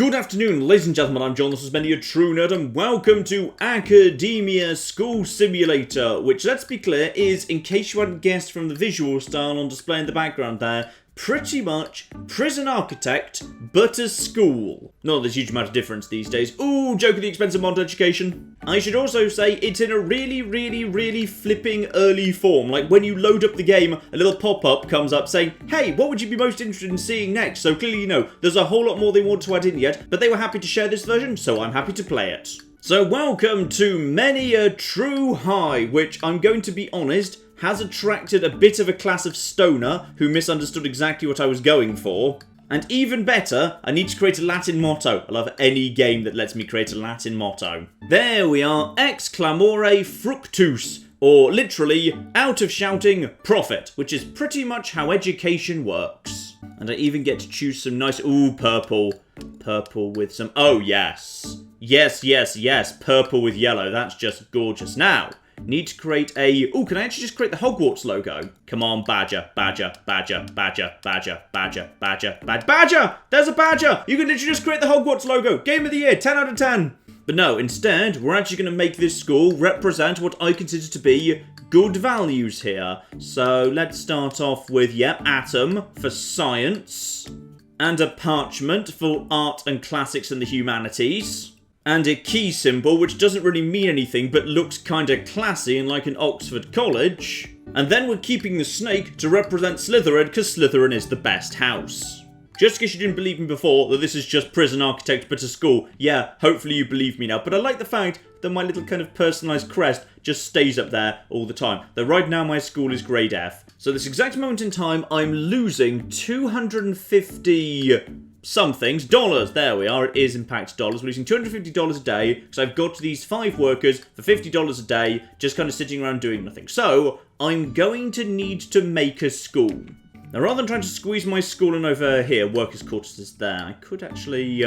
Good afternoon, ladies and gentlemen, I'm John, this is Benny, a true nerd, and welcome to Academia School Simulator, which, let's be clear, is, in case you hadn't guessed from the visual style on display in the background there, pretty much Prison Architect, but a school. Not there's a huge amount of difference these days. Ooh, joke at the expense of modern education. I should also say it's in a really flipping early form. Like when you load up the game, a little pop-up comes up saying, hey, what would you be most interested in seeing next? So clearly, you know, there's a whole lot more they want to add in yet, but they were happy to share this version, so I'm happy to play it. So welcome to Many a True High, which I'm going to be honest, has attracted a bit of a class of stoner who misunderstood exactly what I was going for. And even better, I need to create a Latin motto. I love any game that lets me create a Latin motto. There we are, ex clamore fructus, or literally, out of shouting, profit, which is pretty much how education works. And I even get to choose some nice, ooh, purple. Purple with some, oh yes. Yes, purple with yellow, that's just gorgeous. Now, need to create a... Ooh, can I actually just create the Hogwarts logo? Come on, badger. Badger! There's a badger! You can literally just create the Hogwarts logo. Game of the year, 10 out of 10. But no, instead, we're actually going to make this school represent what I consider to be good values here. So let's start off with, atom for science. And a parchment for art and classics and the humanities. And a key symbol, which doesn't really mean anything, but looks kinda classy and like an Oxford college. And then we're keeping the snake to represent Slytherin, because Slytherin is the best house. Just in case you didn't believe me before, that this is just Prison Architect but a school, yeah, hopefully you believe me now. But I like the fact that my little kind of personalised crest just stays up there all the time. Though right now my school is grade F. So this exact moment in time, I'm losing 250... somethings, dollars, there we are, it is in fact dollars. We're losing $250 a day, because I've got these 5 workers for $50 a day, just kind of sitting around doing nothing. So, I'm going to need to make a school. Now, rather than trying to squeeze my school in over here, workers' quarters is there, I could actually,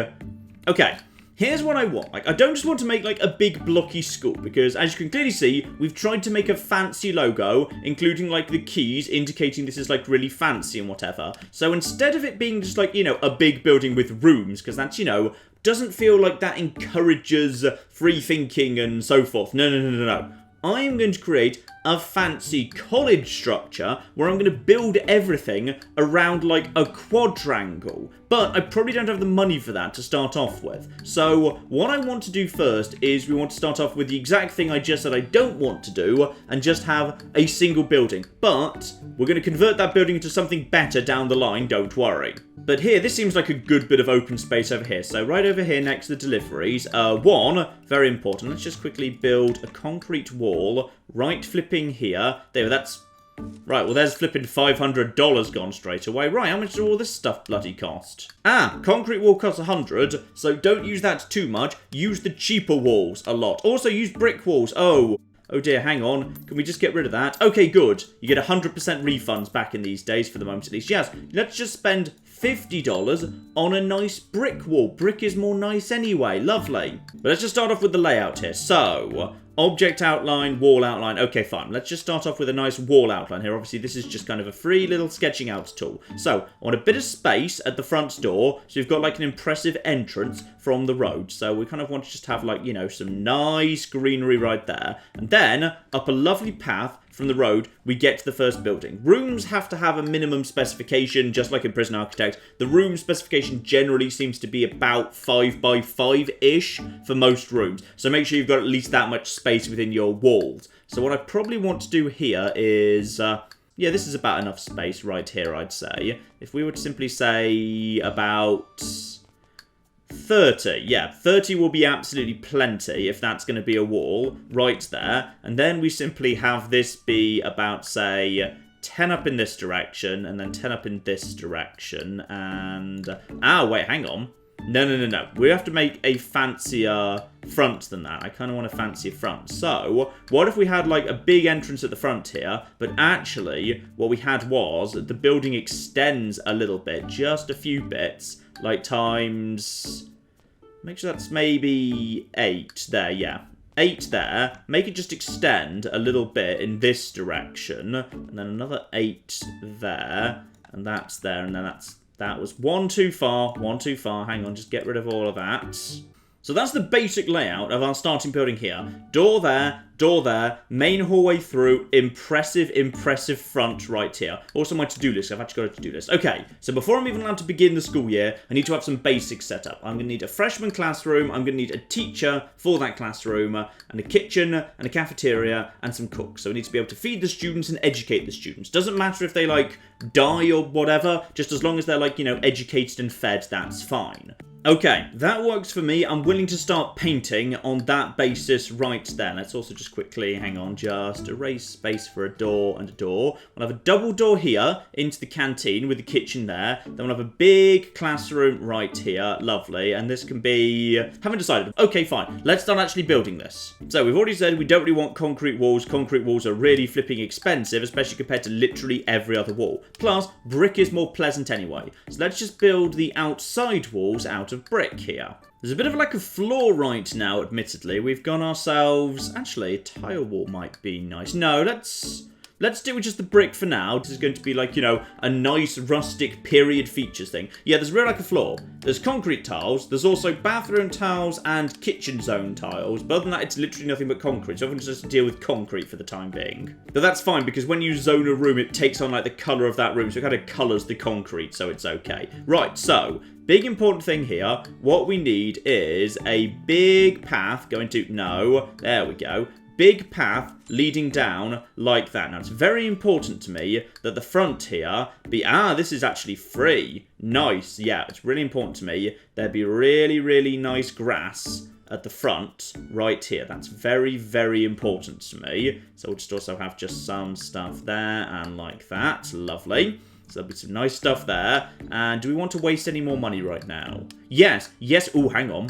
okay. Here's what I want. Like, I don't just want to make, like, a big blocky school, because, as you can clearly see, we've tried to make a fancy logo, including, like, the keys, indicating this is, like, really fancy and whatever. So instead of it being just, like, you know, a big building with rooms, because that's, you know, doesn't feel like that encourages free thinking and so forth. No. I'm going to create a fancy college structure where I'm going to build everything around like a quadrangle. But I probably don't have the money for that to start off with. So what I want to do first is we want to start off with the exact thing I just said I don't want to do and just have a single building. But we're going to convert that building into something better down the line, don't worry. But here, this seems like a good bit of open space over here. So right over here next to the deliveries, one, very important, let's just quickly build a concrete wall, right flipping here. There, that's... Right, well there's flipping $500 gone straight away. Right, how much do all this stuff bloody cost? Ah, concrete wall costs 100, so don't use that too much. Use the cheaper walls a lot. Also use brick walls. Oh dear, hang on. Can we just get rid of that? Okay, good. You get 100% refunds back in these days, for the moment at least. Yes, let's just spend $50 on a nice brick wall. Brick is more nice anyway. Lovely. But let's just start off with the layout here. So, object outline, wall outline. Okay, fine. Let's just start off with a nice wall outline here. Obviously, this is just kind of a free little sketching out tool. So, I want a bit of space at the front door. So, you've got like an impressive entrance from the road. So, we kind of want to just have like, you know, some nice greenery right there. And then, up a lovely path from the road, we get to the first building. Rooms have to have a minimum specification, just like in Prison Architect. The room specification generally seems to be about 5 by 5-ish for most rooms. So make sure you've got at least that much space within your walls. So what I probably want to do here is... yeah, this is about enough space right here, I'd say. If we were to simply say about... 30, yeah, 30 will be absolutely plenty if that's going to be a wall right there. And then we simply have this be about, say, 10 up in this direction and then 10 up in this direction. And, wait, hang on. No. We have to make a fancier front than that. I kind of want a fancier front. So, what if we had like a big entrance at the front here, but actually what we had was the building extends a little bit, just a few bits, like times... Make sure that's maybe 8 there, yeah. 8 there. Make it just extend a little bit in this direction. And then another 8 there. And that's there. And then that's That was one too far. Hang on, just get rid of all of that. So that's the basic layout of our starting building here. Door there, main hallway through, impressive front right here. Also my to-do list, I've actually got a to-do list. Okay, so before I'm even allowed to begin the school year, I need to have some basics set up. I'm going to need a freshman classroom, I'm going to need a teacher for that classroom, and a kitchen, and a cafeteria, and some cooks. So we need to be able to feed the students and educate the students. Doesn't matter if they, like, die or whatever, just as long as they're, like, you know, educated and fed, that's fine. Okay, that works for me. I'm willing to start painting on that basis right there. Let's also just quickly, hang on, just erase space for a door and a door. We'll have a double door here into the canteen with the kitchen there. Then we'll have a big classroom right here. Lovely. And this can be... haven't decided. Okay, fine. Let's start actually building this. So we've already said we don't really want concrete walls. Concrete walls are really flipping expensive, especially compared to literally every other wall. Plus, brick is more pleasant anyway. So let's just build the outside walls out of brick here. There's a bit of like a flaw right now, admittedly. We've gone ourselves... actually, a tile wall might be nice. No, let's do with just the brick for now. This is going to be like, you know, a nice rustic period features thing. Yeah, there's really like a flaw. There's concrete tiles. There's also bathroom tiles and kitchen zone tiles. But other than that, it's literally nothing but concrete. So I'm going to just deal with concrete for the time being. But that's fine because when you zone a room, it takes on like the colour of that room. So it kind of colours the concrete, so it's okay. Right, so... big important thing here, what we need is a big path going to, no, there we go, big path leading down like that. Now, it's very important to me that the front here be, this is actually free. Nice, yeah, it's really important to me. There be really nice grass at the front right here. That's very important to me. So we'll just also have just some stuff there and like that. Lovely. So there'll be some nice stuff there. And do we want to waste any more money right now? Yes. Oh, hang on.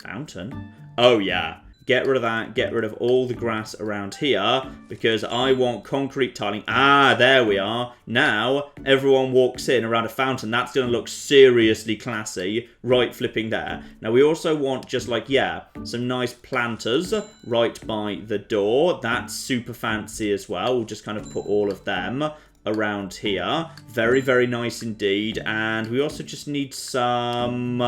Fountain. Oh, yeah. Get rid of that. Get rid of all the grass around here. Because I want concrete tiling. There we are. Now, everyone walks in around a fountain. That's going to look seriously classy. Right flipping there. Now, we also want just like, yeah, some nice planters right by the door. That's super fancy as well. We'll just kind of put all of them around here. Very nice indeed. And we also just need some...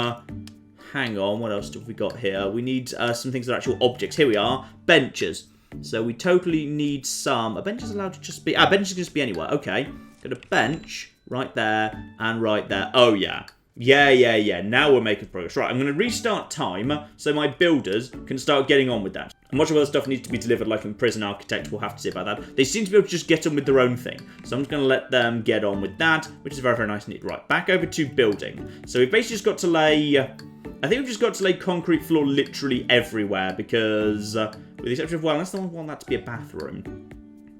hang on, what else have we got here? We need some things that are actual objects. Here we are. Benches. So we totally need some... a bench is allowed to just be... bench can just be anywhere. Okay. Got a bench right there and right there. Oh, yeah. Yeah. Now we're making progress. Right, I'm going to restart time so my builders can start getting on with that. And much of other stuff needs to be delivered, like in Prison Architect. We'll have to see about that. They seem to be able to just get on with their own thing. So I'm just going to let them get on with that, which is very nice indeed. Right, back over to building. So we've basically just got to lay... I think we've just got to lay concrete floor literally everywhere because, with the exception of, well, unless someone want that to be a bathroom.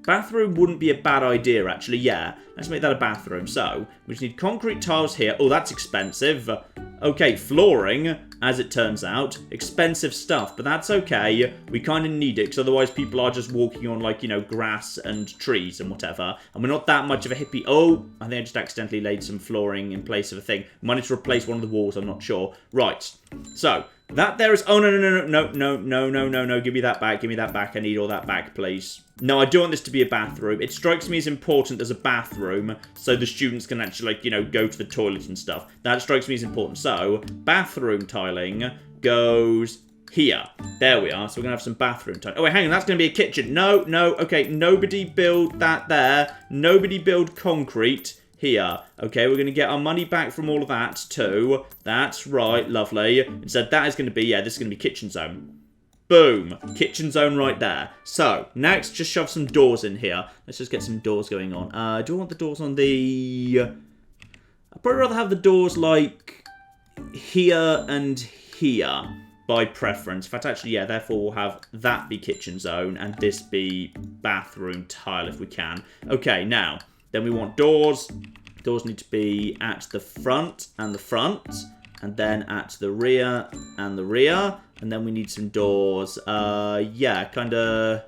Bathroom wouldn't be a bad idea, actually, yeah. Let's make that a bathroom. So, we just need concrete tiles here. Oh, that's expensive. Okay, flooring, as it turns out. Expensive stuff, but that's okay. We kind of need it, because otherwise people are just walking on, like, you know, grass and trees and whatever. And we're not that much of a hippie. Oh, I think I just accidentally laid some flooring in place of a thing. Might need to replace one of the walls, I'm not sure. Right, so... that there is... oh, no. Give me that back. I need all that back, please. No, I do want this to be a bathroom. It strikes me as important as a bathroom so the students can actually, like, you know, go to the toilet and stuff. That strikes me as important. So, bathroom tiling goes here. There we are. So we're going to have some bathroom tiling. Oh, wait, hang on. That's going to be a kitchen. No. Okay, nobody build that there. Nobody build concrete here. Okay, we're going to get our money back from all of that too. That's right, lovely. Instead, that is going to be, yeah, this is going to be kitchen zone. Boom. Kitchen zone right there. So, next, just shove some doors in here. Let's just get some doors going on. Do I want the doors on the... I'd probably rather have the doors, like, here and here by preference. In fact, actually, yeah, therefore we'll have that be kitchen zone and this be bathroom tile if we can. Okay, now... then we want doors. Doors need to be at the front and the front. And then at the rear and the rear. And then we need some doors. Yeah, kind of...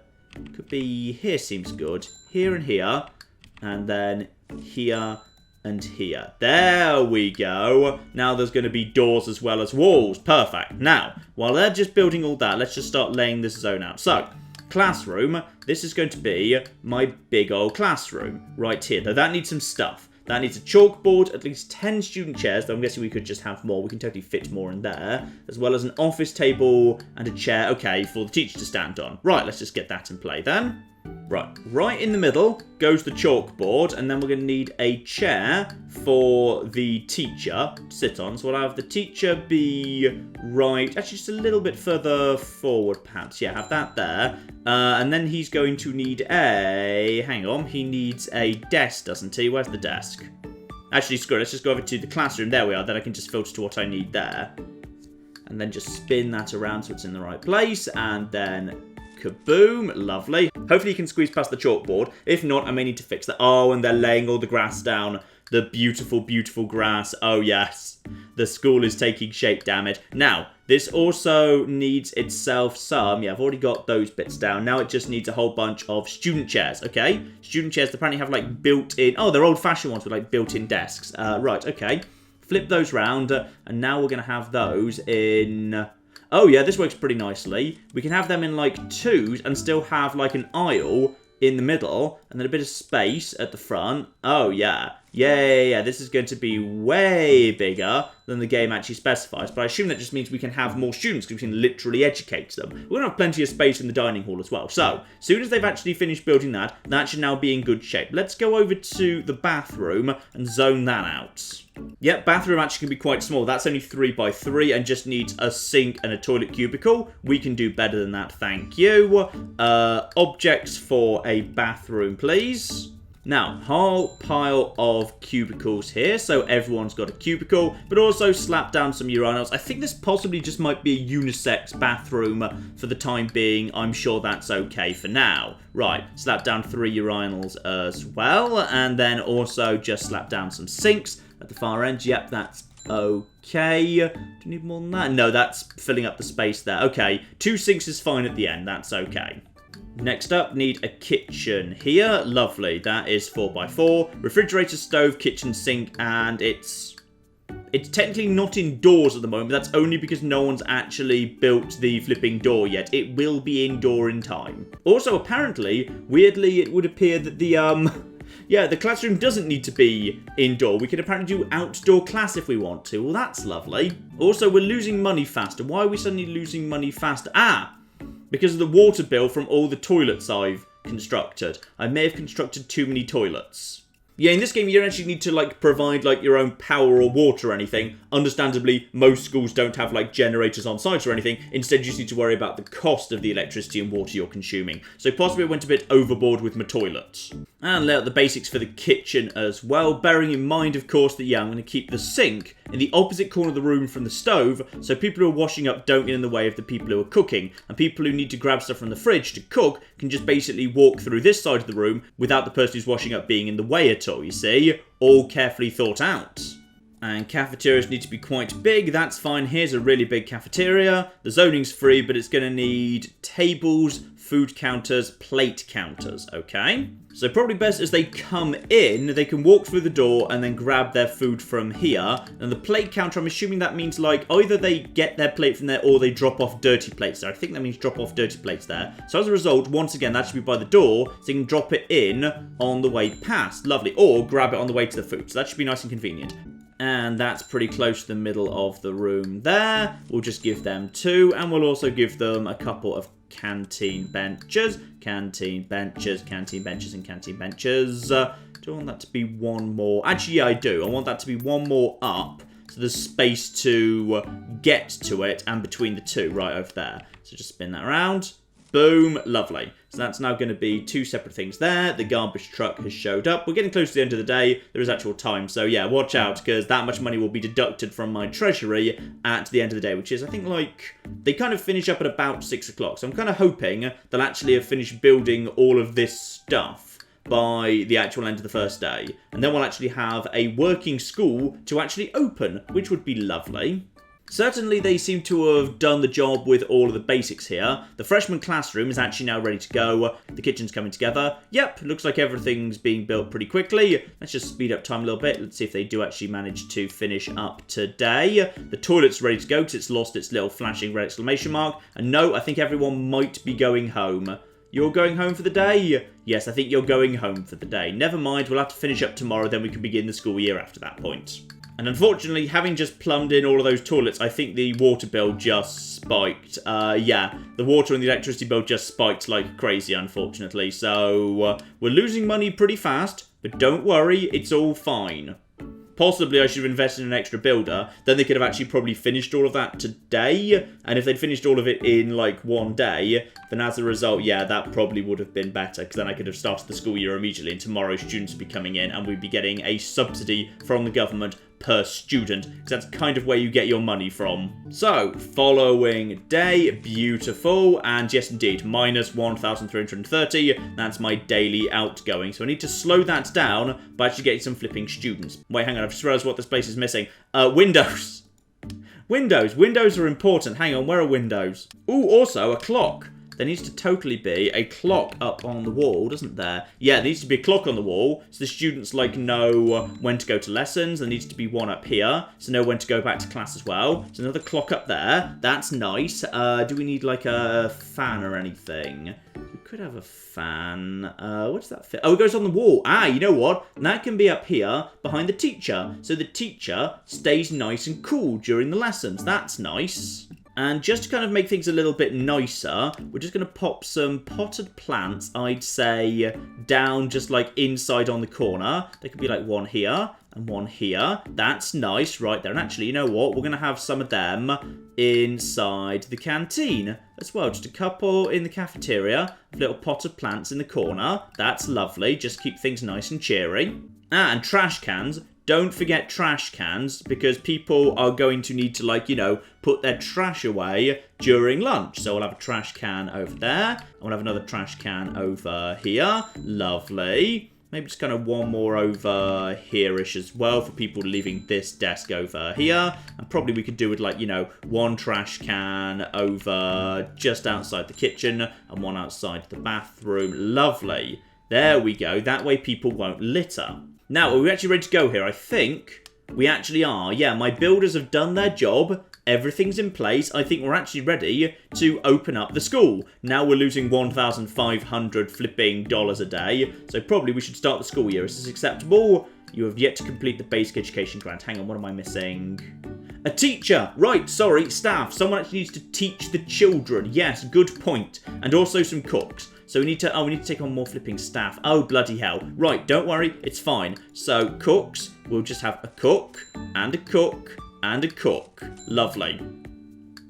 could be... here seems good. Here and here. And then here and here. There we go. Now there's going to be doors as well as walls. Perfect. Now, while they're just building all that, let's just start laying this zone out. So... classroom, this is going to be my big old classroom right here. Now that needs some stuff. That needs a chalkboard, at least 10 student chairs, though I'm guessing we could just have more. We can totally fit more in there. As well as an office table and a chair, okay, for the teacher to stand on. Right, let's just get that in play then. Right in the middle goes the chalkboard, and then we're going to need a chair for the teacher to sit on. So we'll have the teacher be right, actually just a little bit further forward perhaps. Yeah, have that there. And then he's going to need he needs a desk, doesn't he? Where's the desk? Actually, screw it, let's just go over to the classroom. There we are, then I can just filter to what I need there. And then just spin that around so it's in the right place, and then kaboom, lovely. Hopefully you can squeeze past the chalkboard. If not, I may need to fix that. Oh, and they're laying all the grass down. The beautiful, beautiful grass. Oh, yes. The school is taking shape, damn it. Now, this also needs itself some... Yeah, I've already got those bits down. Now it just needs a whole bunch of student chairs, okay? Student chairs apparently have, like, built-in... Oh, they're old-fashioned ones with, like, built-in desks. Right, okay. Flip those round, and now we're going to have those in... Oh, yeah, this works pretty nicely. We can have them in, like, twos and still have, like, an aisle in the middle and then a bit of space at the front. Oh, yeah. Yeah. This is going to be way bigger than the game actually specifies. But I assume that just means we can have more students because we can literally educate them. We're going to have plenty of space in the dining hall as well. So, as soon as they've actually finished building that, that should now be in good shape. Let's go over to the bathroom and zone that out. Yep, bathroom actually can be quite small. That's only 3 by 3 and just needs a sink and a toilet cubicle. We can do better than that, thank you. Objects for a bathroom, please. Now, whole pile of cubicles here, so everyone's got a cubicle, but also slap down some urinals. I think this possibly just might be a unisex bathroom for the time being. I'm sure that's okay for now. Right, slap down 3 urinals as well, and then also just slap down some sinks at the far end. Yep, that's okay. Do you need more than that? No, that's filling up the space there. Okay, 2 sinks is fine at the end. That's okay. Next up, need a kitchen here. Lovely. That is 4 by 4. Refrigerator, stove, kitchen sink, and it's technically not indoors at the moment. That's only because no one's actually built the flipping door yet. It will be indoor in time. Also, apparently, weirdly, it would appear that the classroom doesn't need to be indoor. We can apparently do outdoor class if we want to. Well, that's lovely. Also, we're losing money faster. Why are we suddenly losing money faster? Because of the water bill from all the toilets I've constructed. I may have constructed too many toilets. Yeah, in this game, you don't actually need to, like, provide, like, your own power or water or anything. Understandably, most schools don't have, like, generators on site or anything. Instead, you just need to worry about the cost of the electricity and water you're consuming. So possibly I went a bit overboard with my toilets. And lay out the basics for the kitchen as well. Bearing in mind, of course, that, yeah, I'm going to keep the sink in the opposite corner of the room from the stove, so people who are washing up don't get in the way of the people who are cooking. And people who need to grab stuff from the fridge to cook can just basically walk through this side of the room without the person who's washing up being in the way at all, you see? All carefully thought out. And cafeterias need to be quite big. That's fine. Here's a really big cafeteria. The zoning's free, but it's going to need tables, food counters, plate counters, okay? So probably best as they come in, they can walk through the door and then grab their food from here. And the plate counter, I'm assuming that means, like, either they get their plate from there or they drop off dirty plates there. I think that means drop off dirty plates there. So as a result, once again, that should be by the door, so you can drop it in on the way past. Lovely. Or grab it on the way to the food. So that should be nice and convenient. And that's pretty close to the middle of the room there. We'll just give them 2, and we'll also give them a couple of canteen benches. Canteen benches, canteen benches, and canteen benches. Do I want that to be one more? Actually, yeah, I do. I want that to be one more up, so there's space to get to it, and between the 2, right over there. So just spin that around. Boom, lovely. So that's now going to be 2 separate things there. The garbage truck has showed up. We're getting close to the end of the day. There is actual time. So yeah, watch out, because that much money will be deducted from my treasury at the end of the day, which is, I think, like, they kind of finish up at about 6 o'clock. So I'm kind of hoping they'll actually have finished building all of this stuff by the actual end of the first day. And then we'll actually have a working school to actually open, which would be lovely. Certainly they seem to have done the job with all of the basics here. The Freshman Classroom is actually now ready to go. The kitchen's coming together. Yep, looks like everything's being built pretty quickly. Let's just speed up time a little bit. Let's see if they do actually manage to finish up today. The toilet's ready to go because it's lost its little flashing red exclamation mark. And no, I think everyone might be going home. you're going home for the day? Yes, I think you're going home for the day. Never mind, we'll have to finish up tomorrow, then we can begin the school year after that point. And unfortunately, having just plumbed in all of those toilets, I think the water bill just spiked. Yeah, the water and the electricity bill just spiked like crazy, unfortunately. So, we're losing money pretty fast, but don't worry, it's all fine. Possibly I should have invested in an extra builder. Then they could have actually probably finished all of that today. And if they'd finished all of it in, like, one day, then as a result, yeah, that probably would have been better. Because then I could have started the school year immediately. And tomorrow students would be coming in and we'd be getting a subsidy from the government per student, because that's kind of where you get your money from. So, following day, beautiful, and yes indeed, minus 1,330, that's my daily outgoing. So I need to slow that down by actually getting some flipping students. Wait, hang on, I've just realised what this place is missing. Windows. Windows are important. Hang on, where are windows? Ooh, also a clock. There needs to totally be a clock up on the wall, doesn't there? Yeah, there needs to be a clock on the wall, so the students, like, know when to go to lessons. There needs to be one up here, so know when to go back to class as well. There's another clock up there. That's nice. Do we need, like, a fan or anything? We could have a fan. What does that fit? Oh, it goes on the wall. Ah, you know what? That can be up here behind the teacher, so the teacher stays nice and cool during the lessons. That's nice. And just to kind of make things a little bit nicer, we're just going to pop some potted plants, I'd say, down just like inside on the corner. There could be like one here and one here. That's nice right there. And actually, you know what? We're going to have some of them inside the canteen as well. Just a couple in the cafeteria, little potted plants in the corner. That's lovely. Just keep things nice and cheery. Ah, and trash cans. Don't forget trash cans, because people are going to need to, like, you know, put their trash away during lunch. So we'll have a trash can over there. And we'll have another trash can over here. Lovely. Maybe just kind of one more over here-ish as well for people leaving this desk over here. And probably we could do with, like, you know, one trash can over just outside the kitchen and one outside the bathroom. Lovely. There we go. That way people won't litter. Now, are we actually ready to go here? I think we actually are. Yeah, my builders have done their job. Everything's in place. I think we're actually ready to open up the school. Now we're losing 1,500 flipping dollars a day. So probably we should start the school year. Is this acceptable? You have yet to complete the basic education grant. Hang on, what am I missing? A teacher! Right, sorry, staff. Someone actually needs to teach the children. Yes, good point. And also some cooks. So we need to take on more flipping staff. Oh, bloody hell. Right, don't worry, it's fine. So, cooks, we'll just have a cook, and a cook, and a cook. Lovely.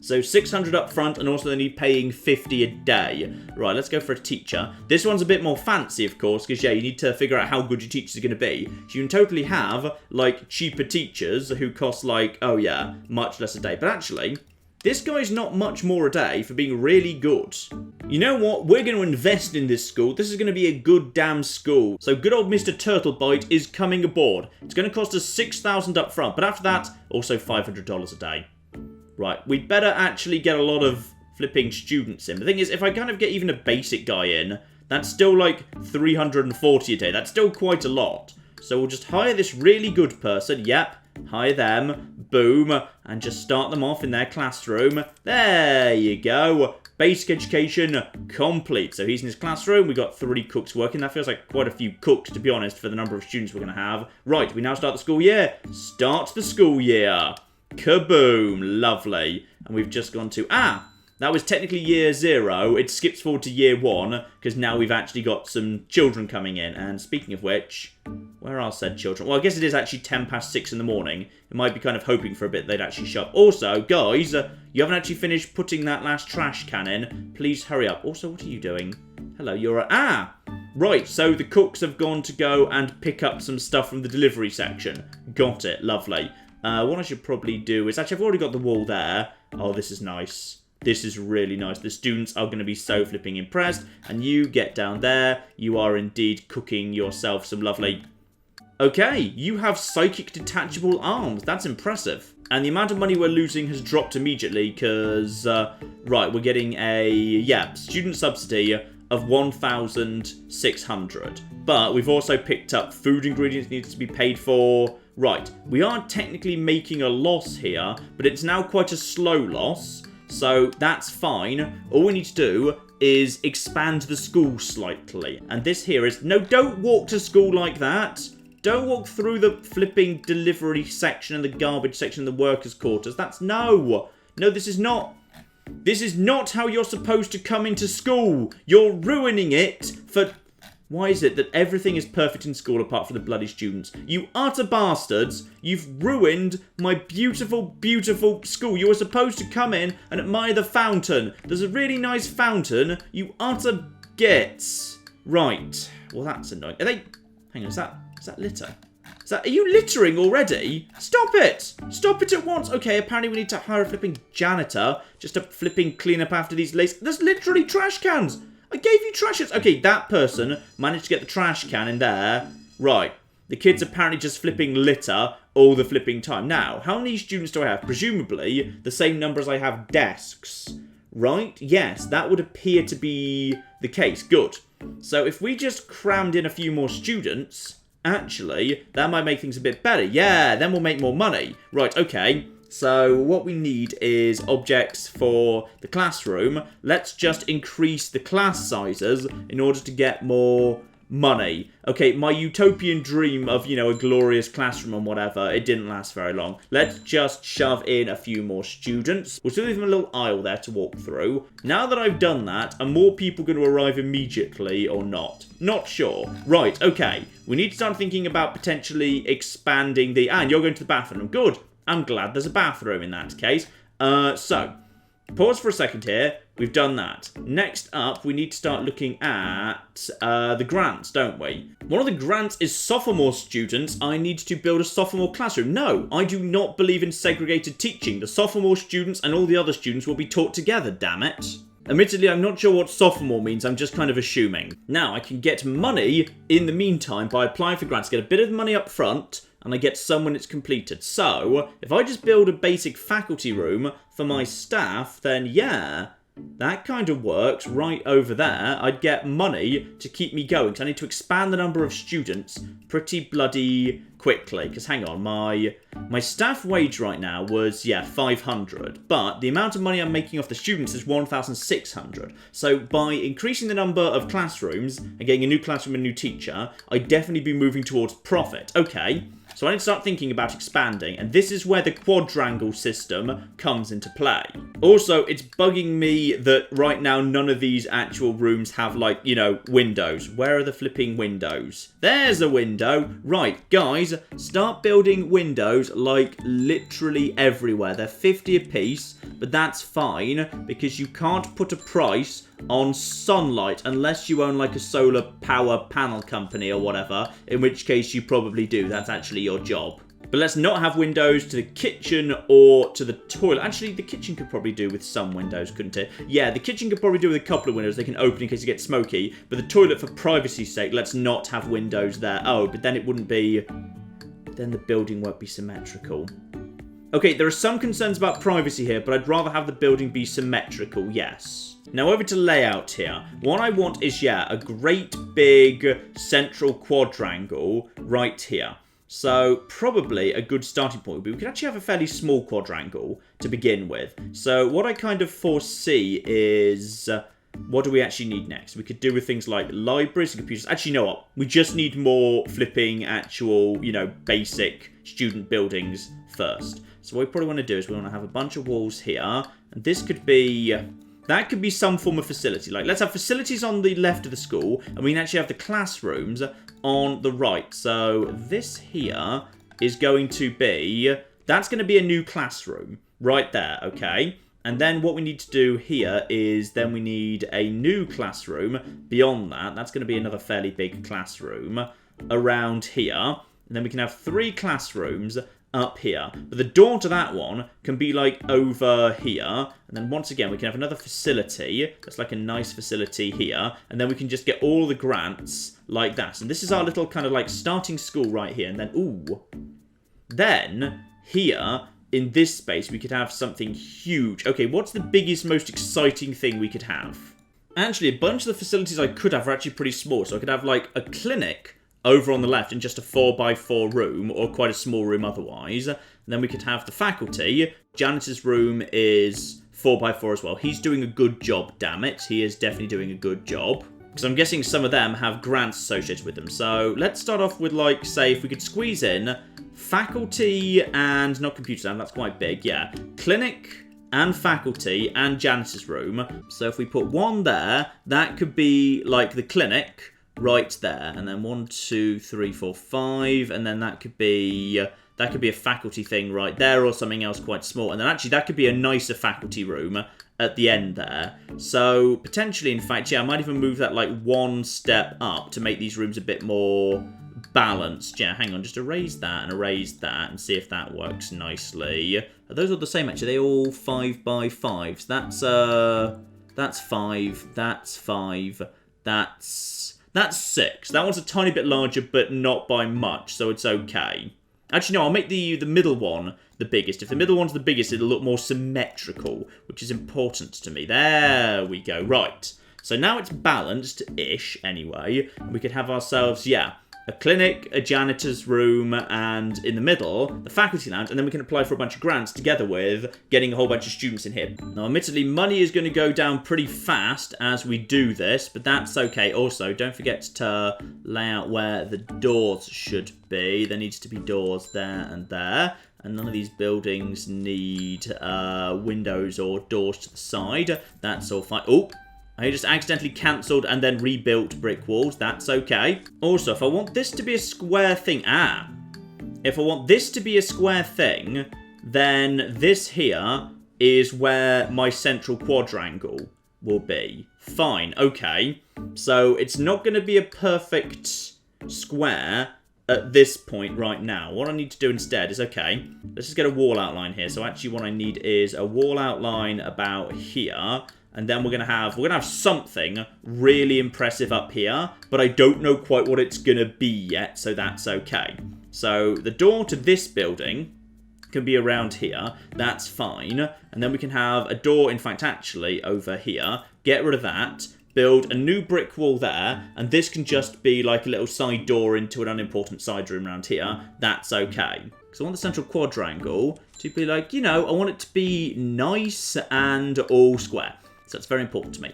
So 600 up front, and also they need paying 50 a day. Right, let's go for a teacher. This one's a bit more fancy, of course, because, yeah, you need to figure out how good your teachers are going to be. So you can totally have, like, cheaper teachers who cost, like, oh, yeah, much less a day. But actually, this guy's not much more a day for being really good. You know what? We're going to invest in this school. This is going to be a good damn school. So good old Mr. Turtlebite is coming aboard. It's going to cost us 6,000 up front, but after that, also $500 a day. Right, we'd better actually get a lot of flipping students in. The thing is, if I kind of get even a basic guy in, that's still like 340 a day. That's still quite a lot. So we'll just hire this really good person. Yep. Hire them, boom, and just start them off in their classroom. There you go. Basic education complete. So he's in his classroom. We've got 3 cooks working. That feels like quite a few cooks, to be honest, for the number of students we're going to have. Right, we now start the school year. Start the school year. Kaboom. Lovely. And we've just gone to, that was technically year 0. It skips forward to year 1, because now we've actually got some children coming in. And speaking of which, where are said children? Well, I guess it is actually 6:10 in the morning. It might be kind of hoping for a bit they'd actually show up. Also, guys, you haven't actually finished putting that last trash can in. Please hurry up. Also, what are you doing? Hello, you're right, so the cooks have gone to go and pick up some stuff from the delivery section. Got it, lovely. What I should probably do is, actually, I've already got the wall there. Oh, this is nice. This is really nice. The students are going to be so flipping impressed. And you get down there. You are indeed cooking yourself some lovely... Okay, you have psychic detachable arms. That's impressive. And the amount of money we're losing has dropped immediately because, right, we're getting a, student subsidy of 1,600. But we've also picked up food ingredients needs to be paid for. Right, we are technically making a loss here, but it's now quite a slow loss. So that's fine. All we need to do is expand the school slightly. And this here is, no, don't walk to school like that. Don't walk through the flipping delivery section and the garbage section and the workers' quarters. That's no. No, this is not how you're supposed to come into school. You're ruining it for... Why is it that everything is perfect in school apart from the bloody students? You utter bastards. You've ruined my beautiful, beautiful school. You were supposed to come in and admire the fountain. There's a really nice fountain. You utter gits. Right. Well, that's annoying. Are they... Hang on, is that litter? Are you littering already? Stop it! Stop it at once! Okay, apparently we need to hire a flipping janitor just to flipping clean up after these lace. There's literally trash cans! I gave you trash cans! Okay, that person managed to get the trash can in there. Right. The kids apparently just flipping litter all the flipping time. Now, how many students do I have? Presumably, the same number as I have desks. Right? Yes, that would appear to be the case. Good. So if we just crammed in a few more students... Actually, that might make things a bit better. Yeah, then we'll make more money. Right, okay. So what we need is objects for the classroom. Let's just increase the class sizes in order to get more money. Okay, my utopian dream of, you know, a glorious classroom and whatever, it didn't last very long. Let's just shove in a few more students. We'll still leave them a little aisle there to walk through. Now that I've done that, are more people going to arrive immediately or not? Not sure. Right, okay. We need to start thinking about potentially expanding the... And you're going to the bathroom. Good. I'm glad there's a bathroom in that case. So, pause for a second here. We've done that. Next up, we need to start looking at the grants, don't we? One of the grants is sophomore students. I need to build a sophomore classroom. No, I do not believe in segregated teaching. The sophomore students and all the other students will be taught together, damn it. Admittedly, I'm not sure what sophomore means. I'm just kind of assuming. Now, I can get money in the meantime by applying for grants. Get a bit of money up front, and I get some when it's completed. So, if I just build a basic faculty room for my staff, then yeah, that kind of works right over there. I'd get money to keep me going, because I need to expand the number of students pretty bloody quickly. Because hang on, my staff wage right now was, yeah, 500. But the amount of money I'm making off the students is 1,600. So by increasing the number of classrooms and getting a new classroom and a new teacher, I'd definitely be moving towards profit. Okay. So I need to start thinking about expanding, and this is where the quadrangle system comes into play. Also, it's bugging me that right now none of these actual rooms have, like, you know, windows. Where are the flipping windows? There's a window. Right, guys, start building windows, like, literally everywhere. They're 50 apiece, but that's fine, because you can't put a price on sunlight unless you own like a solar power panel company or whatever, in which case you probably do. That's actually your job. But let's not have windows to the kitchen or to the toilet. Actually, the kitchen could probably do with some windows, couldn't it? Yeah, the kitchen could probably do with a couple of windows. They can open in case it gets smoky. But the toilet, for privacy's sake, let's not have windows there. Oh, but then it wouldn't be... Then the building won't be symmetrical. Okay, there are some concerns about privacy here, but I'd rather have the building be symmetrical, yes. Now over to layout here. What I want is, yeah, a great big central quadrangle right here. So probably a good starting point would be we could actually have a fairly small quadrangle to begin with. So what I kind of foresee is... what do we actually need next? We could do with things like libraries and computers. Actually, you know what? We just need more flipping actual, you know, basic student buildings first. So what we probably want to do is we want to have a bunch of walls here. And this could be... that could be some form of facility. Like, let's have facilities on the left of the school, and we can actually have the classrooms on the right. So this here is going to be... that's going to be a new classroom right there, okay? And then what we need to do here is then we need a new classroom beyond that. That's going to be another fairly big classroom around here. And then we can have 3 classrooms up here. But the door to that one can be like over here. And then once again, we can have another facility. That's like a nice facility here. And then we can just get all the grants like that. And this is our little kind of like starting school right here. And then, ooh. Then here... in this space, we could have something huge. Okay, what's the biggest, most exciting thing we could have? Actually, a bunch of the facilities I could have are actually pretty small. So I could have, like, a clinic over on the left in just a 4x4 room, or quite a small room otherwise. And then we could have the faculty. Janitors Room is 4x4 as well. He's doing a good job, damn it. He is definitely doing a good job. Because I'm guessing some of them have grants associated with them. So let's start off with, like, say, if we could squeeze in faculty and, not computer lab, that's quite big, yeah. Clinic and faculty and janitor's room. So if we put one there, that could be, like, the clinic right there. And then 1, 2, 3, 4, 5. And then that could be a faculty thing right there or something else quite small. And then actually that could be a nicer faculty room at the end there. So potentially, in fact, yeah, I might even move that like one step up to make these rooms a bit more balanced. Yeah, hang on, just erase that and see if that works nicely. Are those all the same actually? Are they all 5x5s? That's 5, that's 5, that's 6. That one's a tiny bit larger, but not by much, so it's okay. Actually, no, I'll make the middle one the biggest. If the middle one's the biggest, it'll look more symmetrical, which is important to me. There we go. Right. So now it's balanced-ish, anyway. We could have ourselves, yeah, a clinic, a janitor's room, and in the middle, the faculty lounge, and then we can apply for a bunch of grants together with getting a whole bunch of students in here. Now, admittedly, money is going to go down pretty fast as we do this, but that's okay. Also, don't forget to lay out where the doors should be. There needs to be doors there and there, and none of these buildings need windows or doors to the side. That's all fine. Oh! I just accidentally cancelled and then rebuilt brick walls. That's okay. Also, if I want this to be a square thing... If I want this to be a square thing, then this here is where my central quadrangle will be. Fine, okay. So it's not going to be a perfect square at this point right now. What I need to do instead is, okay, let's just get a wall outline here. So actually what I need is a wall outline about here. And then we're gonna have something really impressive up here, but I don't know quite what it's gonna be yet, so that's okay. So the door to this building can be around here. That's fine. And then we can have a door, in fact, actually over here. Get rid of that. Build a new brick wall there, and this can just be like a little side door into an unimportant side room around here. That's okay. So I want the central quadrangle to be like, you know, I want it to be nice and all square. So it's very important to me.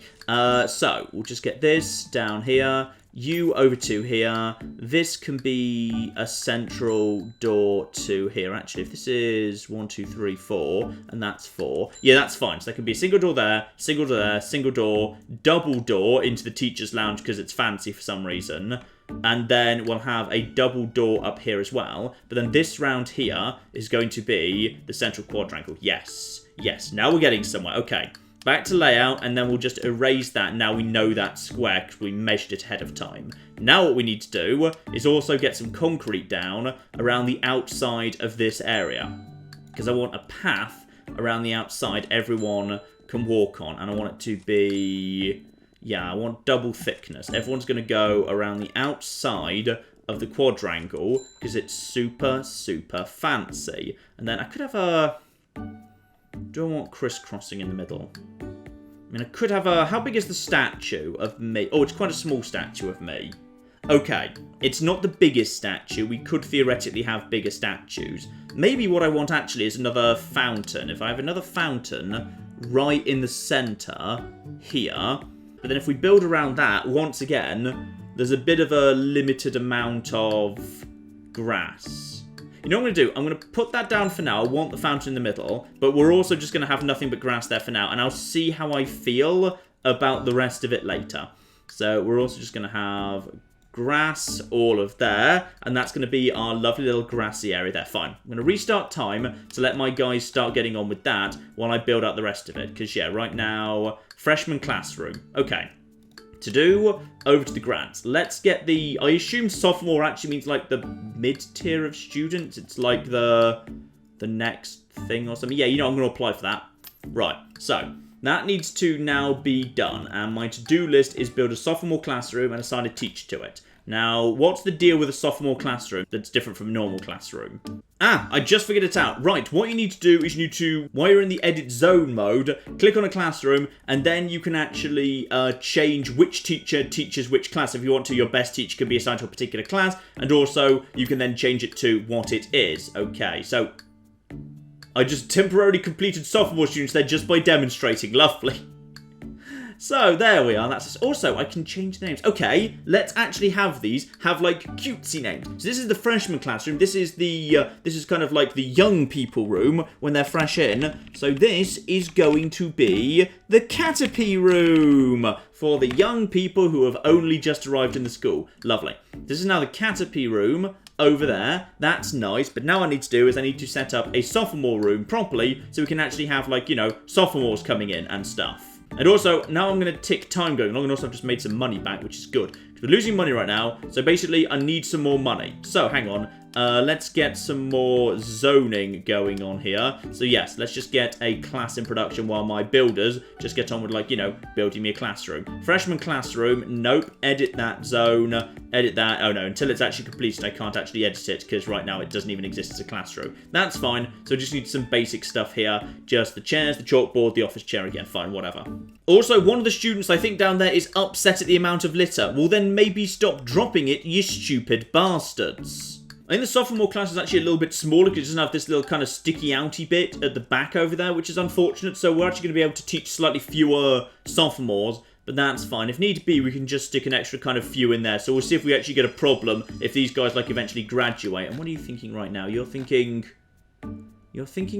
So we'll just get this down here. You over to here. This can be a central door to here. Actually, if this is 1, 2, 3, 4, and that's 4. Yeah, that's fine. So there can be a single door there, single door there, single door, double door into the teacher's lounge because it's fancy for some reason. And then we'll have a double door up here as well. But then this round here is going to be the central quadrangle. Yes. Yes. Now we're getting somewhere. Okay. Back to layout, and then we'll just erase that. Now we know that's square because we measured it ahead of time. Now what we need to do is also get some concrete down around the outside of this area. Because I want a path around the outside everyone can walk on. And I want it to be... Yeah, I want double thickness. Everyone's going to go around the outside of the quadrangle because it's super, super fancy. And then I could have a... Do I want crisscrossing in the middle? I mean, I could have a... How big is the statue of me? Oh, it's quite a small statue of me. Okay, it's not the biggest statue. We could theoretically have bigger statues. Maybe what I want actually is another fountain. If I have another fountain right in the centre here, but then if we build around that, once again, there's a bit of a limited amount of grass. You know what I'm going to do? I'm going to put that down for now. I want the fountain in the middle, but we're also just going to have nothing but grass there for now, and I'll see how I feel about the rest of it later. So we're also just going to have grass all of there, and that's going to be our lovely little grassy area there. Fine. I'm going to restart time to let my guys start getting on with that while I build out the rest of it, because, yeah, right now, Freshman Classroom. Okay. To do, over to the grants. Let's get the... I assume sophomore actually means like the mid-tier of students. It's like the next thing or something. Yeah, you know, I'm going to apply for that. Right, so that needs to now be done. And my to-do list is build a sophomore classroom and assign a teacher to it. Now, what's the deal with a sophomore classroom that's different from a normal classroom? I just figured it out. Right, what you need to do is you need to, while you're in the edit zone mode, click on a classroom, and then you can actually change which teacher teaches which class. If you want to, your best teacher can be assigned to a particular class, and also you can then change it to what it is. Okay, so I just temporarily completed sophomore students there just by demonstrating. Lovely. So, there we are. That's also, I can change the names. Okay, let's actually have these have, like, cutesy names. So this is the freshman classroom. This is the, this is kind of like the young people room when they're fresh in. So this is going to be the Caterpie room for the young people who have only just arrived in the school. Lovely. This is now the Caterpie room over there. That's nice. But now what I need to do is I need to set up a sophomore room properly so we can actually have, like, you know, sophomores coming in and stuff. And also, now I'm going to tick time going along, and also I've just made some money back, which is good. We're losing money right now, so basically I need some more money. So, hang on. Let's get some more zoning going on here. So, yes, let's just get a class in production while my builders just get on with, like, you know, building me a classroom. Freshman classroom. Nope. Edit that zone. Edit that. Oh, no. Until it's actually completed, I can't actually edit it because right now it doesn't even exist as a classroom. That's fine. So, I just need some basic stuff here. Just the chairs, the chalkboard, the office chair again. Fine, whatever. Also, one of the students, I think, down there is upset at the amount of litter. Well, then maybe stop dropping it, you stupid bastards. I think the sophomore class is actually a little bit smaller because it doesn't have this little kind of sticky outy bit at the back over there, which is unfortunate. So we're actually going to be able to teach slightly fewer sophomores, but that's fine. If need be, we can just stick an extra kind of few in there. So we'll see if we actually get a problem if these guys, like, eventually graduate. And what are you thinking right now? You're thinking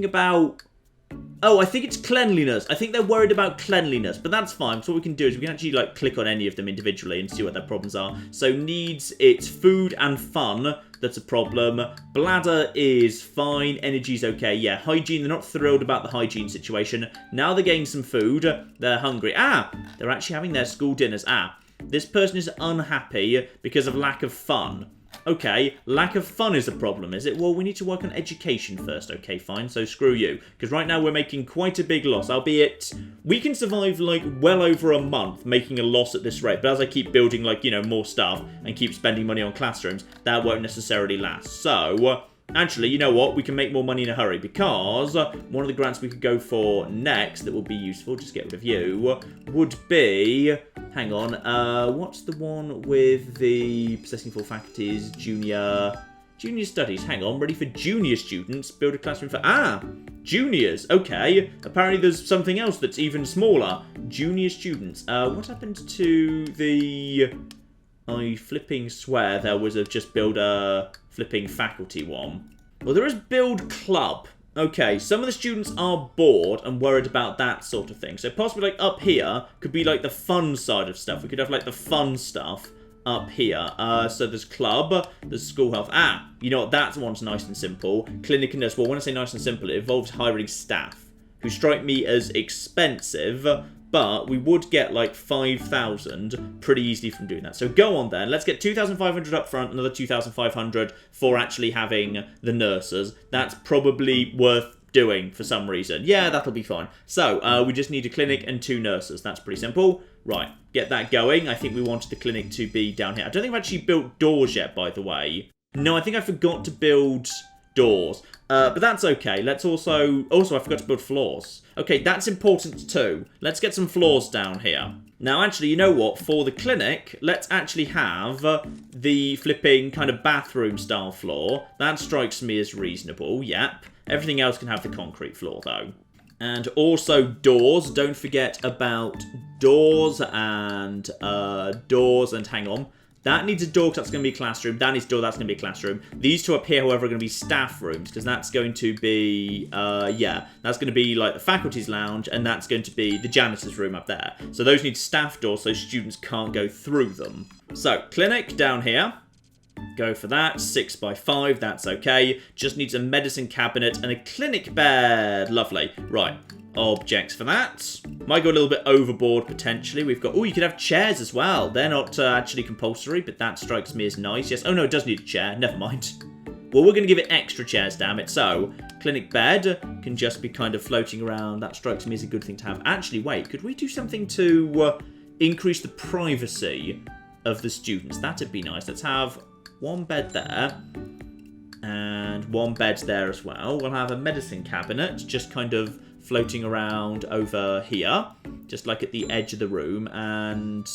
about... Oh, I think it's cleanliness. I think they're worried about cleanliness, but that's fine. So what we can do is we can actually, like, click on any of them individually and see what their problems are. So needs, it's food and fun. That's a problem. Bladder is fine. Energy's okay. Yeah, hygiene, they're not thrilled about the hygiene situation. Now they're getting some food. They're hungry. Ah, they're actually having their school dinners. Ah, this person is unhappy because of lack of fun. Okay, lack of fun is a problem, is it? Well, we need to work on education first. Okay, fine, so screw you. Because right now we're making quite a big loss, albeit we can survive, like, well over a month making a loss at this rate. But as I keep building, like, you know, more stuff and keep spending money on classrooms, that won't necessarily last. So... actually, you know what? We can make more money in a hurry because one of the grants we could go for next that will be useful, just get rid of you, would be... Hang on, what's the one with the possessing full faculties, junior studies? Hang on, ready for junior students, build a classroom for... Ah, juniors, okay. Apparently there's something else that's even smaller. Junior students. What happened to the... I flipping swear there was a just build a flipping faculty one. Well, there is build club. Okay, some of the students are bored and worried about that sort of thing. So possibly, like, up here could be, like, the fun side of stuff. We could have, like, the fun stuff up here. So there's club, there's school health. Ah, you know what? That one's nice and simple. Clinic and nurse. Well, when I say nice and simple, it involves hiring staff who strike me as expensive. But we would get, like, 5,000 pretty easily from doing that. So go on then. Let's get 2,500 up front, another 2,500 for actually having the nurses. That's probably worth doing for some reason. Yeah, that'll be fine. So we just need a clinic and 2 nurses. That's pretty simple. Right, get that going. I think we wanted the clinic to be down here. I don't think I've actually built doors yet, by the way. No, I think I forgot to build doors. But that's okay. Let's also I forgot to build floors. Okay, that's important too. Let's get some floors down here. Now, actually, you know what? For the clinic, let's actually have the flipping kind of bathroom-style floor. That strikes me as reasonable, yep. Everything else can have the concrete floor, though. And also doors. Don't forget about doors and hang on. That needs a door because that's going to be a classroom. That needs a door, that's going to be a classroom. These two up here, however, are going to be staff rooms because that's going to be, that's going to be like the faculty's lounge and that's going to be the janitor's room up there. So those need staff doors so students can't go through them. So, clinic down here. Go for that. 6 by 5, that's okay. Just needs a medicine cabinet and a clinic bed. Lovely. Right. Objects for that. Might go a little bit overboard, potentially. We've got... Oh, you could have chairs as well. They're not actually compulsory, but that strikes me as nice. Yes. Oh, no, it does need a chair. Never mind. Well, we're going to give it extra chairs, damn it. So, clinic bed can just be kind of floating around. That strikes me as a good thing to have. Actually, wait. Could we do something to increase the privacy of the students? That'd be nice. Let's have 1 bed there. And 1 bed there as well. We'll have a medicine cabinet just kind of floating around over here, just like at the edge of the room. And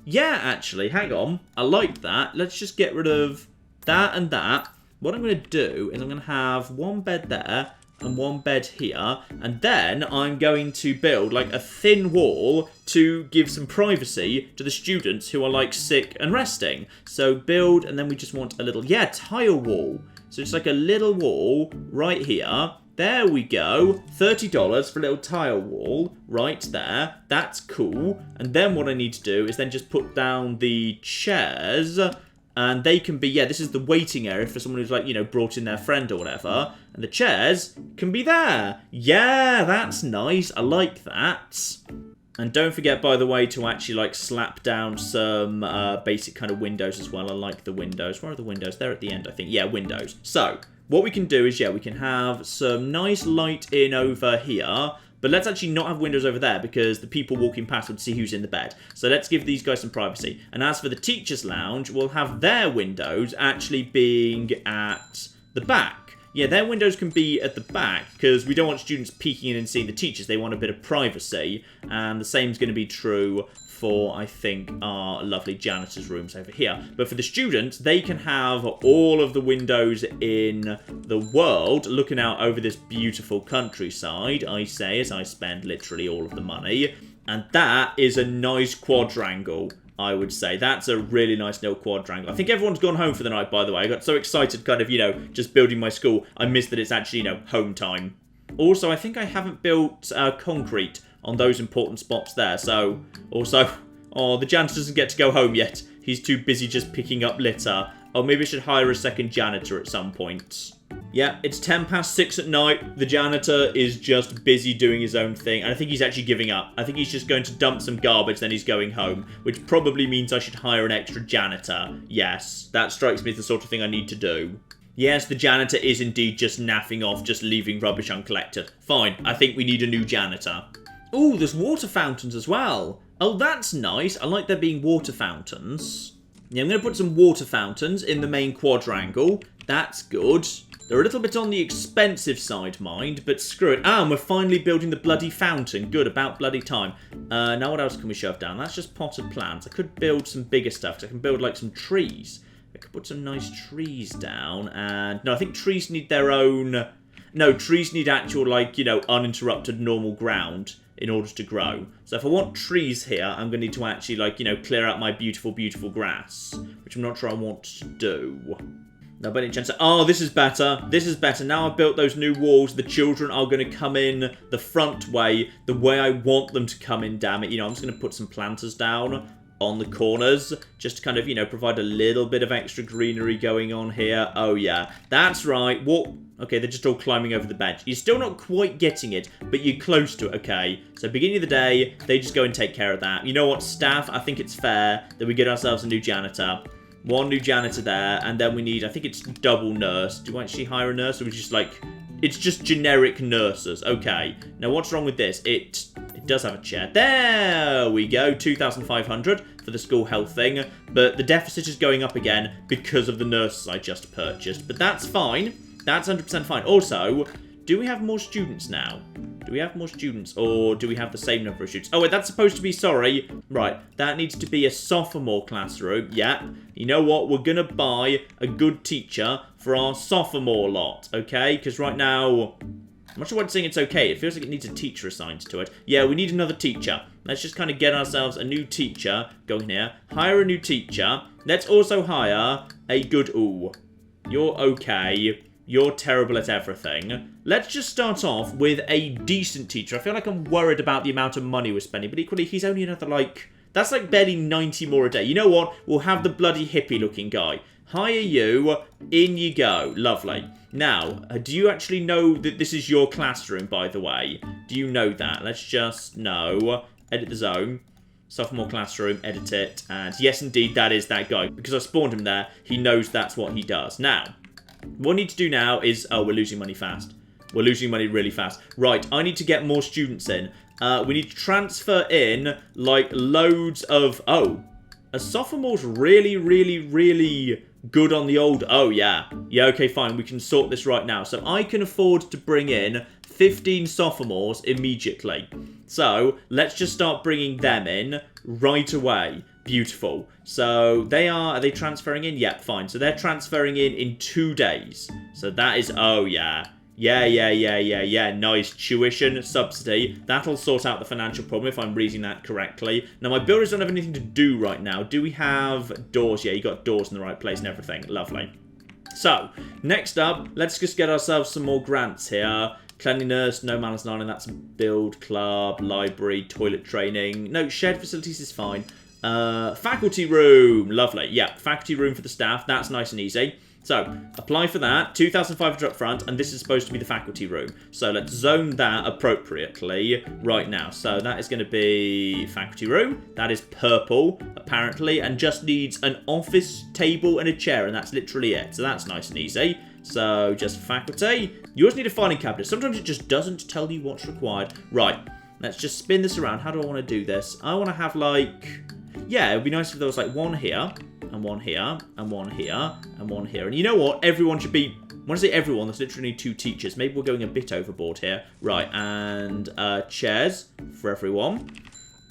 yeah, actually, hang on, I like that. Let's just get rid of that and that. What I'm going to do is I'm going to have 1 bed there, and one bed here. And then I'm going to build like a thin wall to give some privacy to the students who are like sick and resting. So build, and then we just want a little, tile wall. So it's like a little wall right here. There we go. $30 for a little tile wall right there. That's cool. And then what I need to do is then just put down the chairs. And they can be, this is the waiting area for someone who's like, brought in their friend or whatever. And the chairs can be there. Yeah, that's nice. I like that. And don't forget, by the way, to actually like slap down some basic kind of windows as well. I like the windows. Where are the windows? They're at the end, I think. Yeah, windows. So what we can do is, we can have some nice light in over here. But let's actually not have windows over there because the people walking past would see who's in the bed. So let's give these guys some privacy. And as for the teacher's lounge, we'll have their windows actually being at the back. Yeah, their windows can be at the back because we don't want students peeking in and seeing the teachers. They want a bit of privacy. And the same is going to be true for, I think, our lovely janitors' rooms over here. But for the students, they can have all of the windows in the world looking out over this beautiful countryside, I say, as I spend literally all of the money. And that is a nice quadrangle, I would say. That's a really nice little quadrangle. I think everyone's gone home for the night, by the way. I got so excited kind of, just building my school. I missed that it's actually, home time. Also, I think I haven't built concrete on those important spots there. So, also, the janitor doesn't get to go home yet. He's too busy just picking up litter. Oh, maybe I should hire a second janitor at some point. Yeah, it's 6:10 at night. The janitor is just busy doing his own thing. And I think he's actually giving up. I think he's just going to dump some garbage, then he's going home. Which probably means I should hire an extra janitor. Yes, that strikes me as the sort of thing I need to do. Yes, the janitor is indeed just naffing off, just leaving rubbish uncollected. Fine, I think we need a new janitor. Ooh, there's water fountains as well. Oh, that's nice. I like there being water fountains. Yeah, I'm going to put some water fountains in the main quadrangle. That's good. They're a little bit on the expensive side, mind, but screw it. And we're finally building the bloody fountain. Good, about bloody time. Now what else can we shove down? That's just potted plants. I could build some bigger stuff, because I can build, like, some trees. I could put some nice trees down, and... No, I think trees need their own... No, trees need actual, like, uninterrupted normal ground in order to grow. So if I want trees here, I'm going to need to actually, like, clear out my beautiful, beautiful grass, which I'm not sure I want to do. No, by any chance... Oh, this is better. This is better. Now I've built those new walls, the children are going to come in the front way, the way I want them to come in, damn it. I'm just going to put some planters down on the corners, just to kind of, provide a little bit of extra greenery going on here. Oh, yeah. That's right. What... Okay, they're just all climbing over the bench. You're still not quite getting it, but you're close to it, okay? So beginning of the day, they just go and take care of that. You know what, staff? I think it's fair that we get ourselves a new janitor. One new janitor there, and then we need, I think it's double nurse. Do I actually hire a nurse, or we just like... It's just generic nurses. Okay. Now, what's wrong with this? It does have a chair. There we go. 2,500 for the school health thing. But the deficit is going up again because of the nurses I just purchased. But that's fine. That's 100% fine. Also, do we have more students now? Do we have more students, or do we have the same number of students? Oh, wait, that's supposed to be, sorry. Right, that needs to be a sophomore classroom. Yeah. You know what? We're going to buy a good teacher for our sophomore lot, okay? Because right now, I'm not sure why it's saying it's okay. It feels like it needs a teacher assigned to it. Yeah, we need another teacher. Let's just kind of get ourselves a new teacher going here. Hire a new teacher. Let's also hire a good... Ooh, you're okay. You're terrible at everything. Let's just start off with a decent teacher. I feel like I'm worried about the amount of money we're spending, but equally, he's only another, like... That's like barely 90 more a day. You know what? We'll have the bloody hippie-looking guy. Hire you. In you go. Lovely. Now, do you actually know that this is your classroom, by the way? Do you know that? Let's just know. Edit the zone. Sophomore classroom, edit it. And yes, indeed, that is that guy. Because I spawned him there, he knows that's what he does. Now... What I need to do now is... Oh, we're losing money fast. We're losing money really fast. Right, I need to get more students in. We need to transfer in, like, loads of... Oh, a sophomore's really, really, really good on the old... Oh, yeah. Yeah, okay, fine. We can sort this right now. So I can afford to bring in 15 sophomores immediately. So let's just start bringing them in right away. Beautiful. So are they transferring in? Yep, fine. So they're transferring in 2 days. So that is, oh yeah. Yeah. Nice. Tuition subsidy. That'll sort out the financial problem if I'm reading that correctly. Now, my builders don't have anything to do right now. Do we have doors? Yeah, you got doors in the right place and everything. Lovely. So, next up, let's just get ourselves some more grants here. Cleanliness, no manners, none, and that's build, club, library, toilet training. No, shared facilities is fine. Faculty room. Lovely. Yeah, faculty room for the staff. That's nice and easy. So, apply for that, 2,500 up front, and this is supposed to be the faculty room. So, let's zone that appropriately right now. So, that is going to be faculty room. That is purple, apparently, and just needs an office table and a chair, and that's literally it. So, that's nice and easy. So, just faculty. You also need a filing cabinet. Sometimes it just doesn't tell you what's required. Right, let's just spin this around. How do I want to do this? I want to have, like... Yeah, it would be nice if there was, like, one here... and one here, and one here, and one here. And you know what? Everyone should be... When I say everyone, there's literally 2 teachers. Maybe we're going a bit overboard here. Right, and chairs for everyone.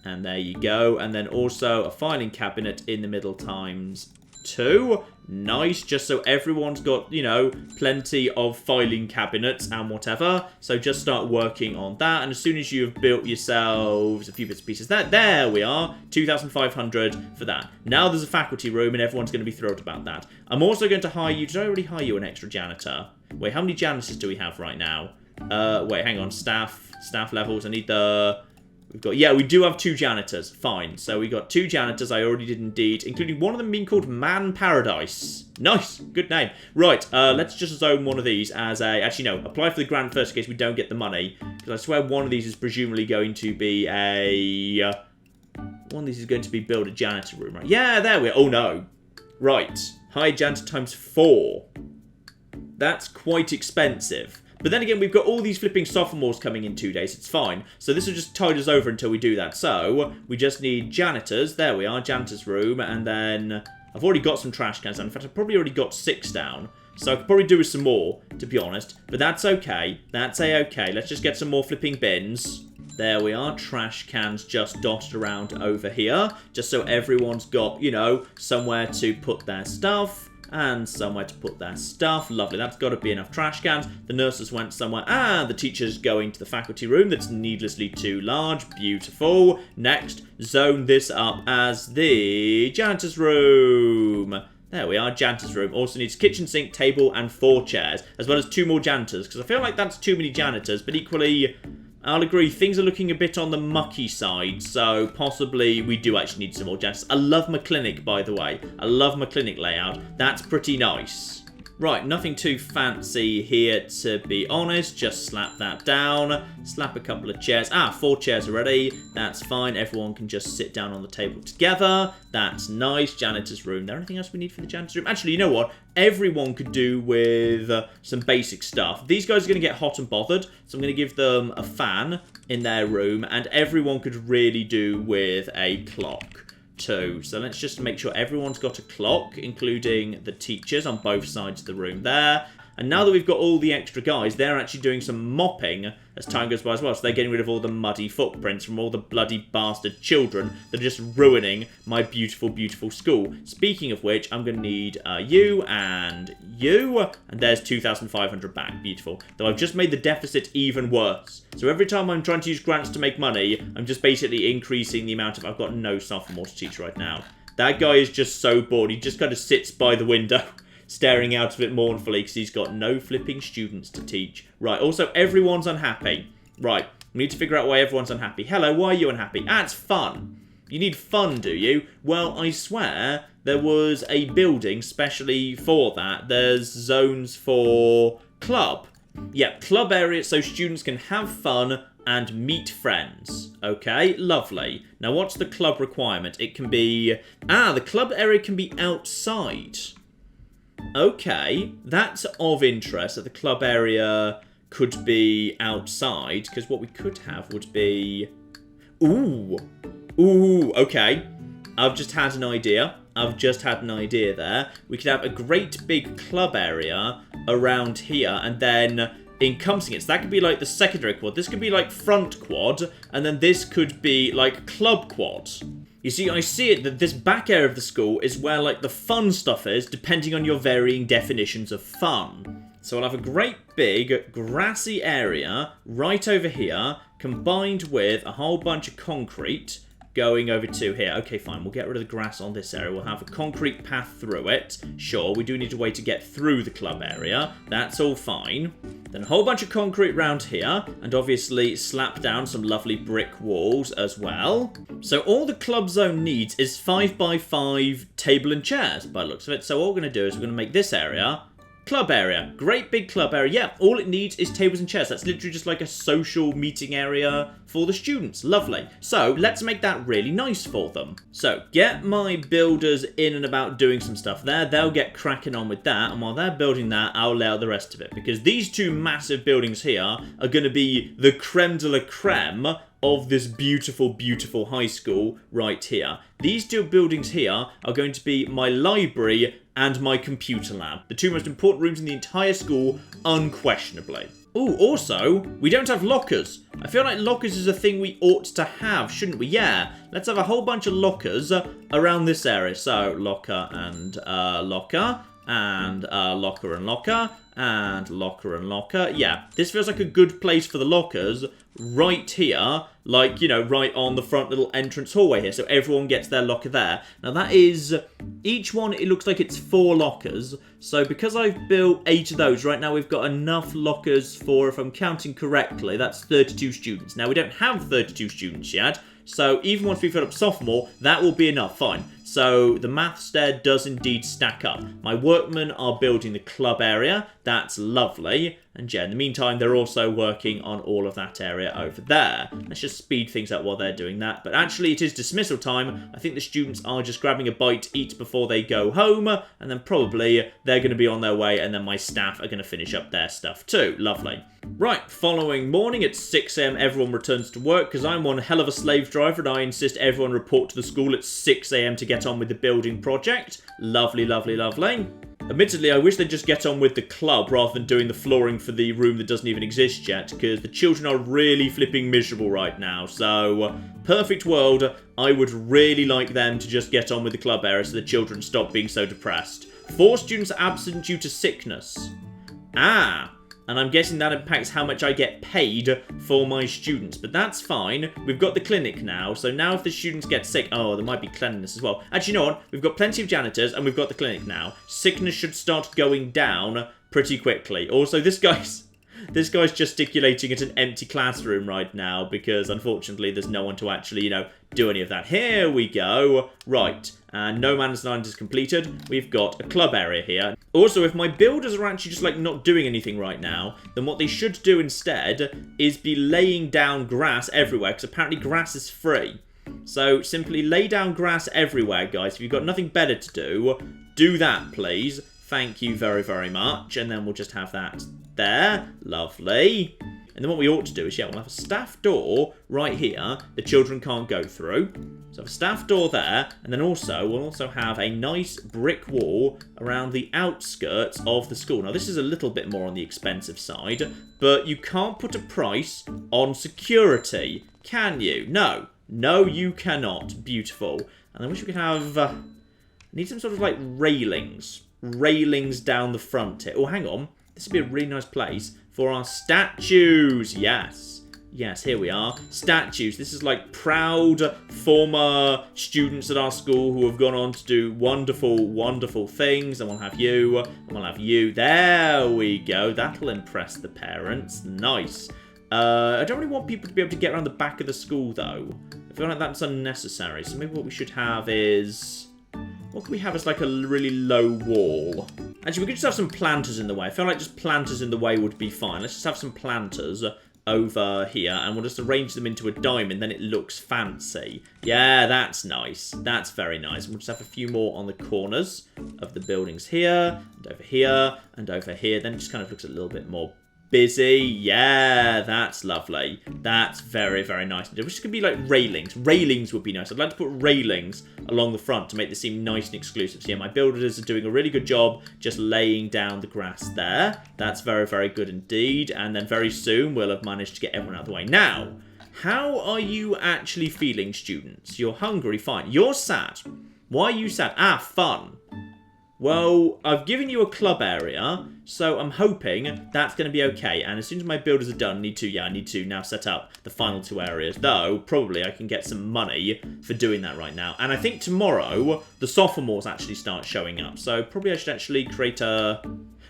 And there you go. And then also a filing cabinet in the middle times 2. Nice, just so everyone's got, you know, plenty of filing cabinets and whatever. So just start working on that. And as soon as you've built yourselves a few bits and pieces, there we are, 2,500 for that. Now there's a faculty room and everyone's going to be thrilled about that. I'm also going to hire you. Did I already hire you an extra janitor? Wait, how many janitors do we have right now? Wait, hang on, staff levels. I need the... We've got, yeah, we do have 2 janitors. Fine. So we got 2 janitors. I already did indeed, including one of them being called Man Paradise. Nice. Good name. Right. Let's just zone one of these as a... Actually, no. Apply for the grant first in case we don't get the money. Because I swear one of these is presumably going to be a... one of these is going to be build a janitor room, right? Yeah, there we are. Oh, no. Right. High janitor times 4. That's quite expensive. But then again, we've got all these flipping sophomores coming in 2 days. It's fine. So this will just tide us over until we do that. So we just need janitors. There we are, janitors room. And then I've already got some trash cans down. In fact, I've probably already got 6 down. So I could probably do with some more, to be honest. But that's okay. That's a-okay. Let's just get some more flipping bins. There we are. Trash cans just dotted around over here. Just so everyone's got, you know, somewhere to put their stuff. And somewhere to put their stuff. Lovely, that's got to be enough trash cans. The nurses went somewhere. And the teacher's going to the faculty room that's needlessly too large. Beautiful. Next, zone this up as the janitor's room. There we are, janitor's room. Also needs kitchen sink, table, and 4 chairs. As well as 2 more janitors. Because I feel like that's too many janitors. But equally... I'll agree, things are looking a bit on the mucky side, so possibly we do actually need some more janitors. I love my clinic, by the way. I love my clinic layout. That's pretty nice. Right, nothing too fancy here, to be honest. Just slap that down. Slap a couple of chairs. 4 chairs already. That's fine. Everyone can just sit down on the table together. That's nice. Janitor's room. There anything else we need for the janitor's room? Actually, you know what? Everyone could do with some basic stuff. These guys are going to get hot and bothered, so I'm going to give them a fan in their room, and everyone could really do with a clock too. So let's just make sure everyone's got a clock, including the teachers on both sides of the room there. And now that we've got all the extra guys, they're actually doing some mopping as time goes by as well. So they're getting rid of all the muddy footprints from all the bloody bastard children that are just ruining my beautiful, beautiful school. Speaking of which, I'm going to need you and you. And there's 2,500 back. Beautiful. Though I've just made the deficit even worse. So every time I'm trying to use grants to make money, I'm just basically increasing the amount of... I've got no sophomore to teach right now. That guy is just so bored. He just kind of sits by the window. Staring out of it mournfully because he's got no flipping students to teach. Right, also, everyone's unhappy. Right, we need to figure out why everyone's unhappy. Hello, why are you unhappy? It's fun. You need fun, do you? Well, I swear there was a building specially for that. There's zones for club. Yeah, club area so students can have fun and meet friends. Okay, lovely. Now, what's the club requirement? It can be... the club area can be outside. Okay, that's of interest that the club area could be outside, because what we could have would be... Ooh, okay. I've just had an idea. There. We could have a great big club area around here, and then encompassing it. So that could be like the secondary quad. This could be like front quad, and then this could be like club quad. You see, I see it that this back area of the school is where, like, the fun stuff is, depending on your varying definitions of fun. So I'll have a great big grassy area right over here, combined with a whole bunch of concrete going over to here. Okay, fine. We'll get rid of the grass on this area. We'll have a concrete path through it. Sure, we do need a way to get through the club area. That's all fine. Then a whole bunch of concrete round here, and obviously slap down some lovely brick walls as well. So all the club zone needs is 5x5 table and chairs by the looks of it. So all we're going to do is we're going to make this area club area. Great big club area. Yeah, all it needs is tables and chairs. That's literally just like a social meeting area for the students. Lovely. So let's make that really nice for them. So get my builders in and about doing some stuff there. They'll get cracking on with that. And while they're building that, I'll lay out the rest of it. Because these two massive buildings here are going to be the creme de la creme of this beautiful, beautiful high school right here. These two buildings here are going to be my library and my computer lab. The two most important rooms in the entire school, unquestionably. Oh, also, we don't have lockers. I feel like lockers is a thing we ought to have, shouldn't we? Yeah, let's have a whole bunch of lockers around this area. So, locker and locker, and locker and locker, and locker and locker. Yeah, this feels like a good place for the lockers right here, like, you know, right on the front little entrance hallway here, so everyone gets their locker there. Now that is, each one, it looks like it's 4 lockers, so because I've built 8 of those, right now we've got enough lockers for, if I'm counting correctly, that's 32 students. Now we don't have 32 students yet, so even once we fill up sophomore, that will be enough, fine. So the maths there does indeed stack up. My workmen are building the club area, that's lovely. And yeah, in the meantime, they're also working on all of that area over there. Let's just speed things up while they're doing that. But actually, it is dismissal time. I think the students are just grabbing a bite to eat before they go home. And then probably they're going to be on their way. And then my staff are going to finish up their stuff too. Lovely. Right, following morning at 6 AM, everyone returns to work because I'm one hell of a slave driver and I insist everyone report to the school at 6 AM to get on with the building project. Lovely, lovely, lovely. Admittedly, I wish they'd just get on with the club rather than doing the flooring for the room that doesn't even exist yet, because the children are really flipping miserable right now. So, perfect world, I would really like them to just get on with the club area so the children stop being so depressed. 4 students are absent due to sickness. Ah, and I'm guessing that impacts how much I get paid for my students. But that's fine. We've got the clinic now. So now if the students get sick... Oh, there might be cleanliness as well. Actually, you know what? We've got plenty of janitors and we've got the clinic now. Sickness should start going down pretty quickly. Also, this guy's gesticulating at an empty classroom right now because, unfortunately, there's no one to actually, you know, do any of that. Here we go. Right. And No Man's Land is completed. We've got a club area here. Also, if my builders are actually just, like, not doing anything right now, then what they should do instead is be laying down grass everywhere, because apparently grass is free. So, simply lay down grass everywhere, guys. If you've got nothing better to do that, please. Thank you very, very much. And then we'll just have that there. Lovely. And then what we ought to do is, yeah, we'll have a staff door right here the children can't go through. So a staff door there, and then also, we'll also have a nice brick wall around the outskirts of the school. Now, this is a little bit more on the expensive side, but you can't put a price on security, can you? No. No, you cannot. Beautiful. And I wish we could have... need some sort of, like, railings. Railings down the front here. Oh, hang on. This would be a really nice place for our statues. Yes. Yes, here we are. Statues. This is like proud former students at our school who have gone on to do wonderful, wonderful things. And we'll have you. And we'll have you. There we go. That'll impress the parents. Nice. I don't really want people to be able to get around the back of the school, though. I feel like that's unnecessary. So maybe what we should have is... What can we have as like a really low wall? Actually, we could just have some planters in the way. I feel like just planters in the way would be fine. Let's just have some planters over here, and we'll just arrange them into a diamond, then it looks fancy. Yeah, that's nice. That's very nice. We'll just have a few more on the corners of the buildings here, and over here, and over here. Then it just kind of looks a little bit more busy. Yeah, that's lovely. That's very, very nice. Which could be like railings. Railings would be nice. I'd like to put railings along the front to make this seem nice and exclusive. So yeah, my builders are doing a really good job just laying down the grass there. That's very, very good indeed. And then very soon we'll have managed to get everyone out of the way. Now, how are you actually feeling, students? You're hungry, fine. You're sad. Why are you sad? Ah, fun. Well, I've given you a club area, so I'm hoping that's going to be okay. And as soon as my builders are done, I need to now set up the final 2 areas. Though, probably I can get some money for doing that right now. And I think tomorrow, the sophomores actually start showing up. So probably I should actually create a...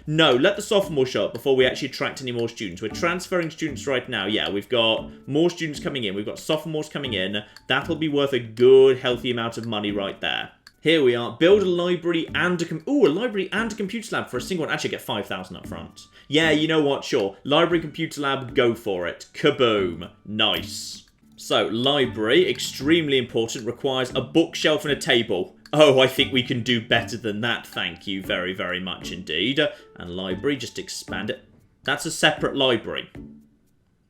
No, let the sophomores show up before we actually attract any more students. We're transferring students right now. Yeah, we've got more students coming in. We've got sophomores coming in. That'll be worth a good, healthy amount of money right there. Here we are. Build a library and a library and a computer lab for a single one. Actually, get 5,000 up front. Yeah, you know what? Sure. Library, computer lab, go for it. Kaboom. Nice. So, library, extremely important, requires a bookshelf and a table. Oh, I think we can do better than that. Thank you very, very much indeed. And library, just expand it. That's a separate library.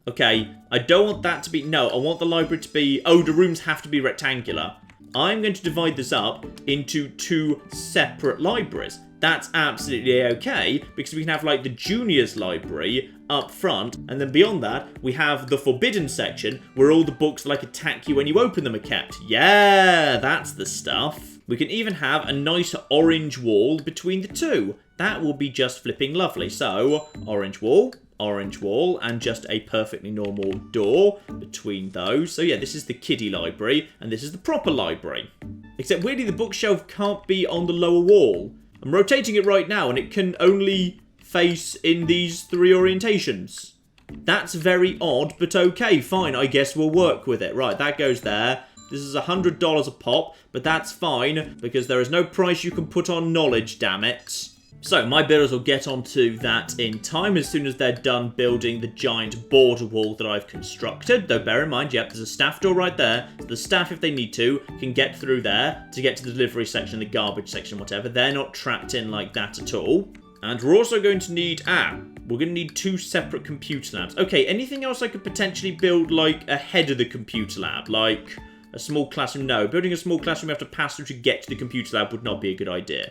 Okay, I don't want that to be... No, I want the library to be... Oh, the rooms have to be rectangular. I'm going to divide this up into 2 separate libraries. That's absolutely okay, because we can have, like, the juniors library up front, and then beyond that, we have the forbidden section, where all the books that, like, attack you when you open them are kept. Yeah, that's the stuff. We can even have a nice orange wall between the 2. That will be just flipping lovely. So, orange wall, and just a perfectly normal door between those. So yeah, this is the kiddie library, and this is the proper library. Except weirdly, the bookshelf can't be on the lower wall. I'm rotating it right now, and it can only face in these 3 orientations. That's very odd, but okay, fine, I guess we'll work with it. Right, that goes there. This is $100 a pop, but that's fine, because there is no price you can put on knowledge, damn it. So, my builders will get onto that in time as soon as they're done building the giant border wall that I've constructed. Though, bear in mind, yep, there's a staff door right there. So the staff, if they need to, can get through there to get to the delivery section, the garbage section, whatever. They're not trapped in like that at all. And we're also going to need... we're going to need 2 separate computer labs. Okay, anything else I could potentially build, like, ahead of the computer lab? Like, a small classroom? No, building a small classroom you have to pass through to get to the computer lab would not be a good idea.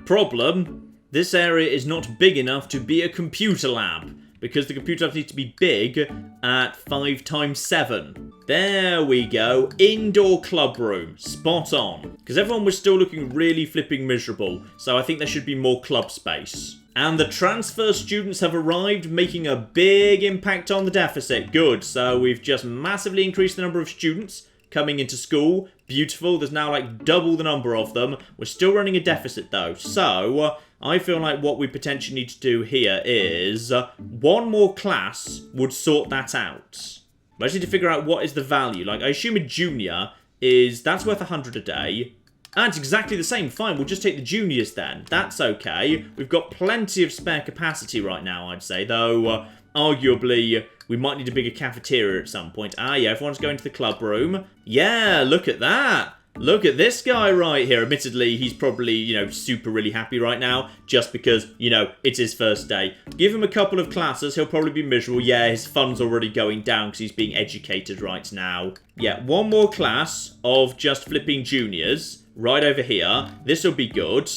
Problem. This area is not big enough to be a computer lab, because the computer lab needs to be big at 5 times 7. There we go. Indoor club room. Spot on. Because everyone was still looking really flipping miserable, so I think there should be more club space. And the transfer students have arrived, making a big impact on the deficit. Good. So we've just massively increased the number of students coming into school. Beautiful. There's now like double the number of them. We're still running a deficit though. So I feel like what we potentially need to do here is 1 more class would sort that out. I just need to figure out what is the value. Like, I assume a junior is... That's worth 100 a day. And it's exactly the same. Fine, we'll just take the juniors then. That's okay. We've got plenty of spare capacity right now, I'd say. Though, arguably, we might need a bigger cafeteria at some point. Yeah, everyone's going to the club room. Yeah, look at that. Look at this guy right here. Admittedly, he's probably, you know, super really happy right now. Just because, you know, it's his first day. Give him a couple of classes, he'll probably be miserable. Yeah, his fun's already going down because he's being educated right now. Yeah, 1 more class of just flipping juniors right over here. This will be good.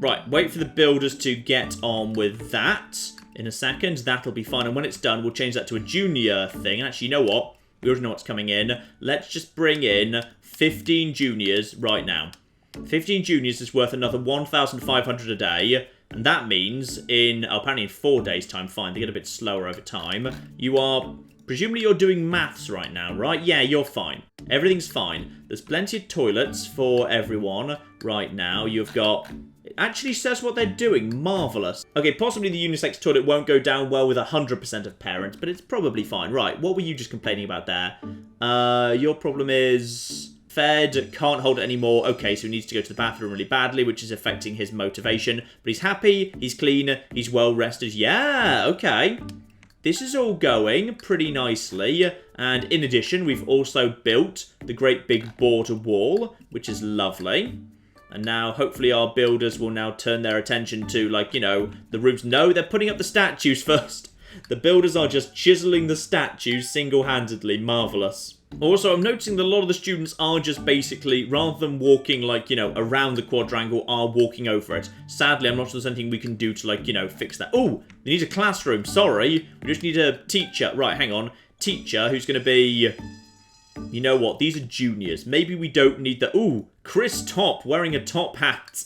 Right, wait for the builders to get on with that in a second. That'll be fine. And when it's done, we'll change that to a junior thing. Actually, you know what? We already know what's coming in. Let's just bring in 15 juniors right now. 15 juniors is worth another 1,500 a day. And that means apparently in 4 days' time, fine, they get a bit slower over time. Presumably you're doing maths right now, right? Yeah, you're fine. Everything's fine. There's plenty of toilets for everyone right now. You've got... It actually says what they're doing. Marvellous. Okay, possibly the unisex toilet won't go down well with 100% of parents, but it's probably fine. Right, what were you just complaining about there? Your problem is... Fed, can't hold it anymore. Okay, so he needs to go to the bathroom really badly, which is affecting his motivation. But he's happy, he's clean, he's well rested. Yeah, okay. This is all going pretty nicely. And in addition, we've also built the great big border wall, which is lovely. And now, hopefully, our builders will now turn their attention to, like, you know, the rooms. No, they're putting up the statues first. The builders are just chiseling the statues single-handedly. Marvellous. Also, I'm noticing that a lot of the students are just basically, rather than walking, like, you know, around the quadrangle, are walking over it. Sadly, I'm not sure there's anything we can do to, like, you know, fix that. Oh, we need a classroom. Sorry. We just need a teacher. Right, hang on. Teacher who's going to be... You know what? These are juniors. Maybe we don't need the... Ooh, Chris Top wearing a top hat.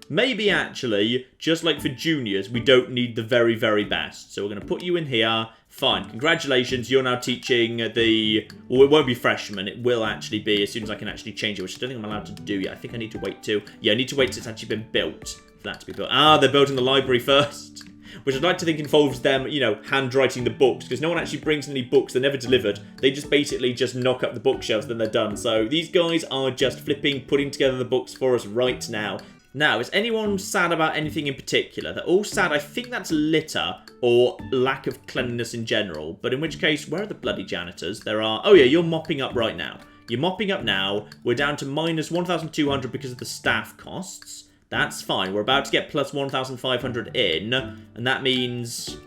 maybe actually, just like for juniors, we don't need the very, very best. So we're going to put you in here. Fine. Congratulations, you're now teaching the... Well, it won't be freshmen. It will actually be as soon as I can actually change it, which I don't think I'm allowed to do yet. I think I need to wait till... Yeah, I need to wait till it's actually been built for that to be built. Ah, they're building the library first. Which I'd like to think involves them, you know, handwriting the books, because no one actually brings any books. They're never delivered. They just basically just knock up the bookshelves, then they're done. So these guys are just putting together the books for us right now. Now, is anyone sad about anything in particular? They're all sad. I think that's litter or lack of cleanliness in general. But in which case, where are the bloody janitors? There are... Oh yeah, you're mopping up right now. You're mopping up now. We're down to minus 1,200 because of the staff costs. That's fine. We're about to get plus 1,500 in. And that means...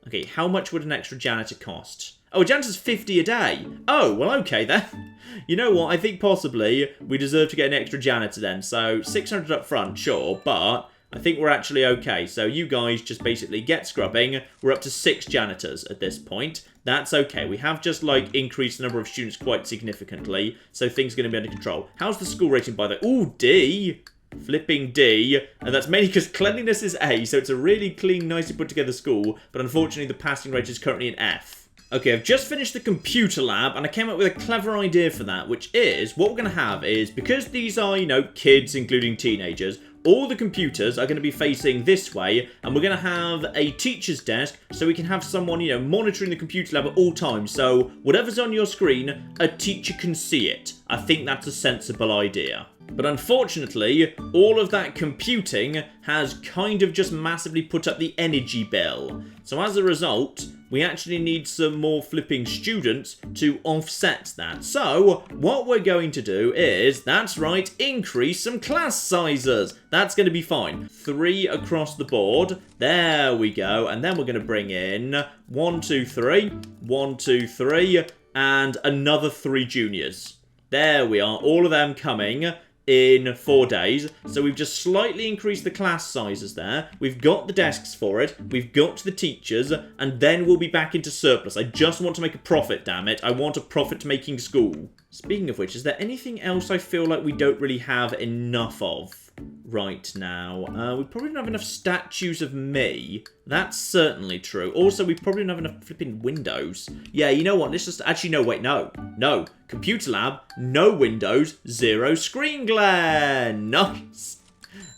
Okay, how much would an extra janitor cost? Oh, a janitor's 50 a day. Oh, well, okay then. You know what? I think possibly we deserve to get an extra janitor then. So 600 up front, sure. But I think we're actually okay. So you guys just basically get scrubbing. We're up to 6 janitors at this point. That's okay. We have just, like, increased the number of students quite significantly. So things are going to be under control. How's the school rating, by the way? Ooh, D. Flipping D, and that's mainly because cleanliness is A, so it's a really clean, nicely put together school, but unfortunately the passing rate is currently an F. Okay, I've just finished the computer lab, and I came up with a clever idea for that, which is, what we're going to have is, because these are, you know, kids, including teenagers, all the computers are going to be facing this way, and we're going to have a teacher's desk, so we can have someone, you know, monitoring the computer lab at all times, so whatever's on your screen, a teacher can see it. I think that's a sensible idea. But unfortunately, all of that computing has kind of just massively put up the energy bill. So as a result, we actually need some more flipping students to offset that. So what we're going to do is, that's right, increase some class sizes. That's going to be fine. 3 across the board. There we go. And then we're going to bring in 1, 2, 3, 1, 2, 3, and another 3 juniors. There we are. All of them coming in 4 days. So we've just slightly increased the class sizes there. We've got the desks for it. We've got the teachers. And then we'll be back into surplus. I just want to make a profit, damn it. I want a profit-making school. Speaking of which, is there anything else I feel like we don't really have enough of right now? We probably don't have enough statues of me. That's certainly true. Also, we probably don't have enough flipping windows. Yeah, you know what? Let's just... Actually, no, wait, no. No. Computer lab, no windows, 0 screen glare. Nice.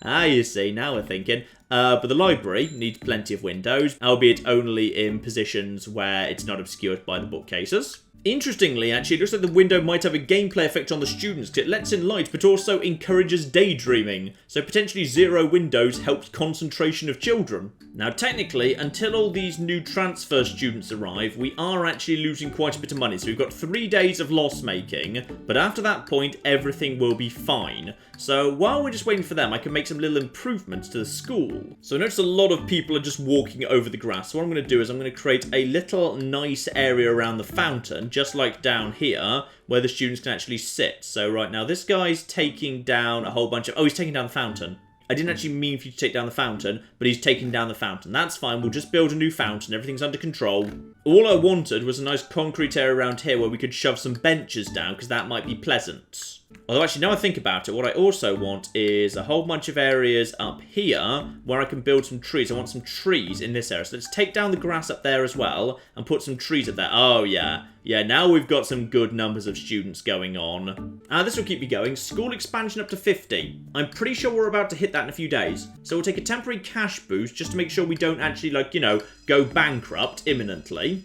Ah, you see, now we're thinking. But the library needs plenty of windows, albeit only in positions where it's not obscured by the bookcases. Interestingly, actually, it looks like the window might have a gameplay effect on the students, because it lets in light, but also encourages daydreaming. So potentially 0 windows helps concentration of children. Now, technically, until all these new transfer students arrive, we are actually losing quite a bit of money. So we've got 3 days of loss making, but after that point, everything will be fine. So while we're just waiting for them, I can make some little improvements to the school. So I notice a lot of people are just walking over the grass. So what I'm going to do is I'm going to create a little nice area around the fountain, just like down here, where the students can actually sit. So right now, this guy's taking down a whole bunch of... Oh, he's taking down the fountain. I didn't actually mean for you to take down the fountain, but he's taking down the fountain. That's fine. We'll just build a new fountain. Everything's under control. All I wanted was a nice concrete area around here where we could shove some benches down, because that might be pleasant. Although actually, now I think about it, what I also want is a whole bunch of areas up here where I can build some trees. I want some trees in this area. So let's take down the grass up there as well and put some trees up there. Oh, yeah. Yeah, now we've got some good numbers of students going on. This will keep me going. School expansion up to 50. I'm pretty sure we're about to hit that in a few days. So we'll take a temporary cash boost just to make sure we don't actually, like, you know, go bankrupt imminently.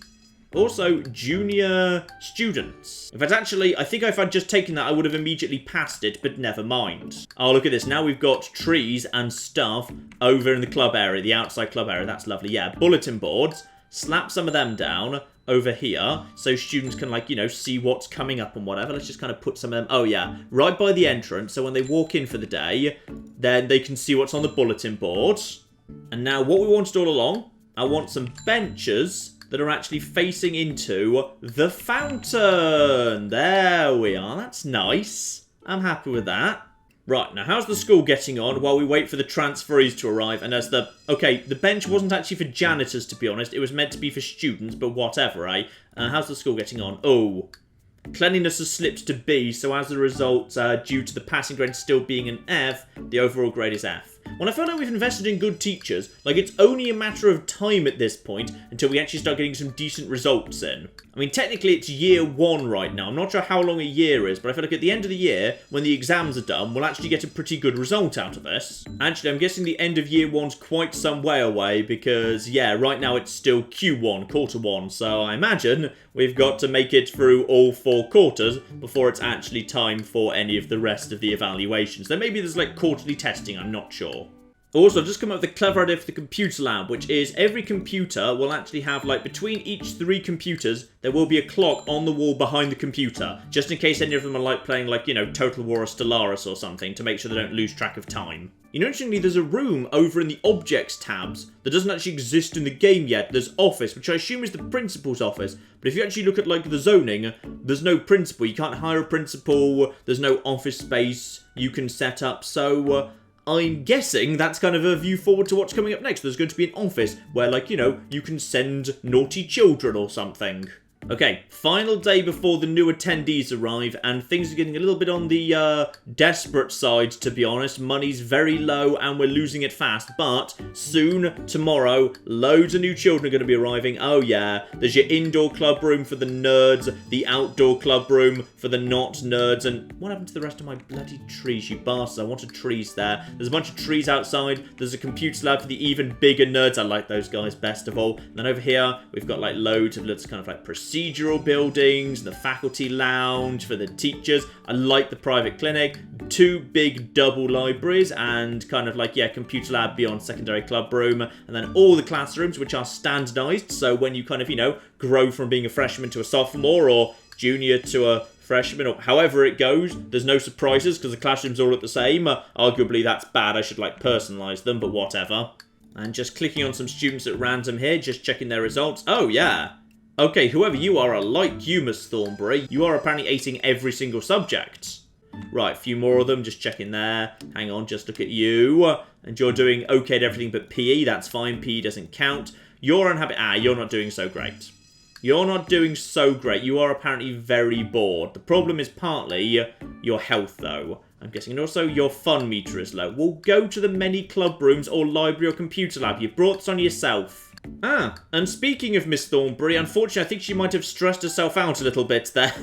Also, junior students. In fact, actually, I think if I'd just taken that, I would have immediately passed it, but never mind. Oh, look at this. Now we've got trees and stuff over in the club area, the outside club area. That's lovely. Yeah, bulletin boards. Slap some of them down over here so students can, like, you know, see what's coming up and whatever. Let's just kind of put some of them, oh yeah, right by the entrance. So when they walk in for the day, then they can see what's on the bulletin boards. And now what we wanted all along, I want some benches that are actually facing into the fountain. There we are. That's nice. I'm happy with that. Right, now how's the school getting on while we wait for the transferees to arrive? And as the... Okay, the bench wasn't actually for janitors, to be honest. It was meant to be for students, but whatever, eh? How's the school getting on? Oh, cleanliness has slipped to B, so as a result, due to the passing grade still being an F, the overall grade is F. When I feel like we've invested in good teachers, like it's only a matter of time at this point until we actually start getting some decent results in. I mean, technically it's year 1 right now. I'm not sure how long a year is, but I feel like at the end of the year, when the exams are done, we'll actually get a pretty good result out of this. Actually, I'm guessing the end of year 1's quite some way away because, yeah, right now it's still Q1, quarter 1, so I imagine we've got to make it through all 4 quarters before it's actually time for any of the rest of the evaluations. Then maybe there's like quarterly testing, I'm not sure. Also, I've just come up with a clever idea for the computer lab, which is every computer will actually have, like, between each 3 computers, there will be a clock on the wall behind the computer, just in case any of them are, like, playing, like, you know, Total War or Stellaris or something, to make sure they don't lose track of time. You know, interestingly, there's a room over in the Objects tabs that doesn't actually exist in the game yet. There's Office, which I assume is the Principal's office, but if you actually look at, like, the zoning, there's no Principal. You can't hire a Principal, there's no office space you can set up, so, I'm guessing that's kind of a view forward to what's coming up next. There's going to be an office where, like, you know, you can send naughty children or something. Okay, final day before the new attendees arrive, and things are getting a little bit on the desperate side, to be honest. Money's very low, and we're losing it fast, but soon, tomorrow, loads of new children are going to be arriving. Oh yeah, there's your indoor club room for the nerds, the outdoor club room for the not nerds, and what happened to the rest of my bloody trees, you bastards? I wanted trees there. There's a bunch of trees outside, there's a computer lab for the even bigger nerds. I like those guys best of all. And then over here, we've got like loads of little kind of like procedural buildings, the faculty lounge for the teachers. I like the private clinic, 2 big double libraries, and kind of like, yeah, computer lab beyond secondary club room, and then all the classrooms, which are standardized, so when you kind of, you know, grow from being a freshman to a sophomore, or junior to a freshman, or however it goes, there's no surprises because the classrooms are all at the same. Arguably that's bad, I should like personalize them, but whatever. And just clicking on some students at random here, just checking their results. Oh yeah. Okay, whoever you are, I like you, Miss Thornbury. You are apparently acing every single subject. Right, a few more of them, just checking there. Hang on, just look at you. And you're doing okay at everything but PE, that's fine, PE doesn't count. You're unhappy, you're not doing so great. You're not doing so great, you are apparently very bored. The problem is partly your health, though, I'm guessing, and also your fun meter is low. Well, go to the many club rooms or library or computer lab. You've brought this on yourself. And speaking of Miss Thornbury, unfortunately, I think she might have stressed herself out a little bit there.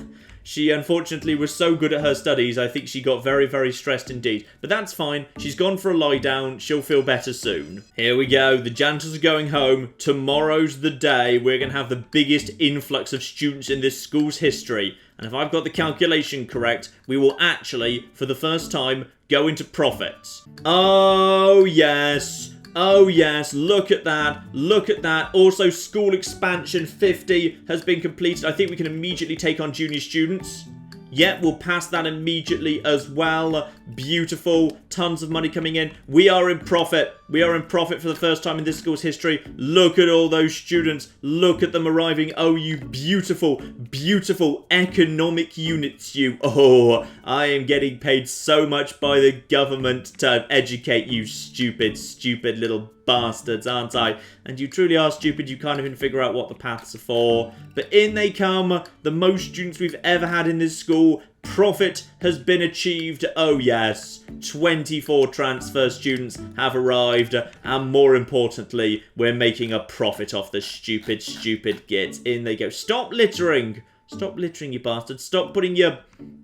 She, unfortunately, was so good at her studies, I think she got very, very stressed indeed. But that's fine. She's gone for a lie down. She'll feel better soon. Here we go. The janitors are going home. Tomorrow's the day. We're going to have the biggest influx of students in this school's history. And if I've got the calculation correct, we will actually, for the first time, go into profits. Oh, yes. Oh yes, look at that, look at that. Also, school expansion 50 has been completed. I think we can immediately take on junior students. Yep, we'll pass that immediately as well. Beautiful, tons of money coming in. We are in profit. We are in profit for the first time in this school's history. Look at all those students. Look at them arriving. Oh, you beautiful, beautiful economic units, you. Oh, I am getting paid so much by the government to educate you stupid, stupid little bastards, aren't I? And you truly are stupid. You can't even figure out what the paths are for. But in they come. The most students we've ever had in this school. Profit has been achieved. Oh yes, 24 transfer students have arrived, and more importantly, we're making a profit off the stupid, stupid gits. In they go. Stop littering. Stop littering, you bastards. Stop putting your,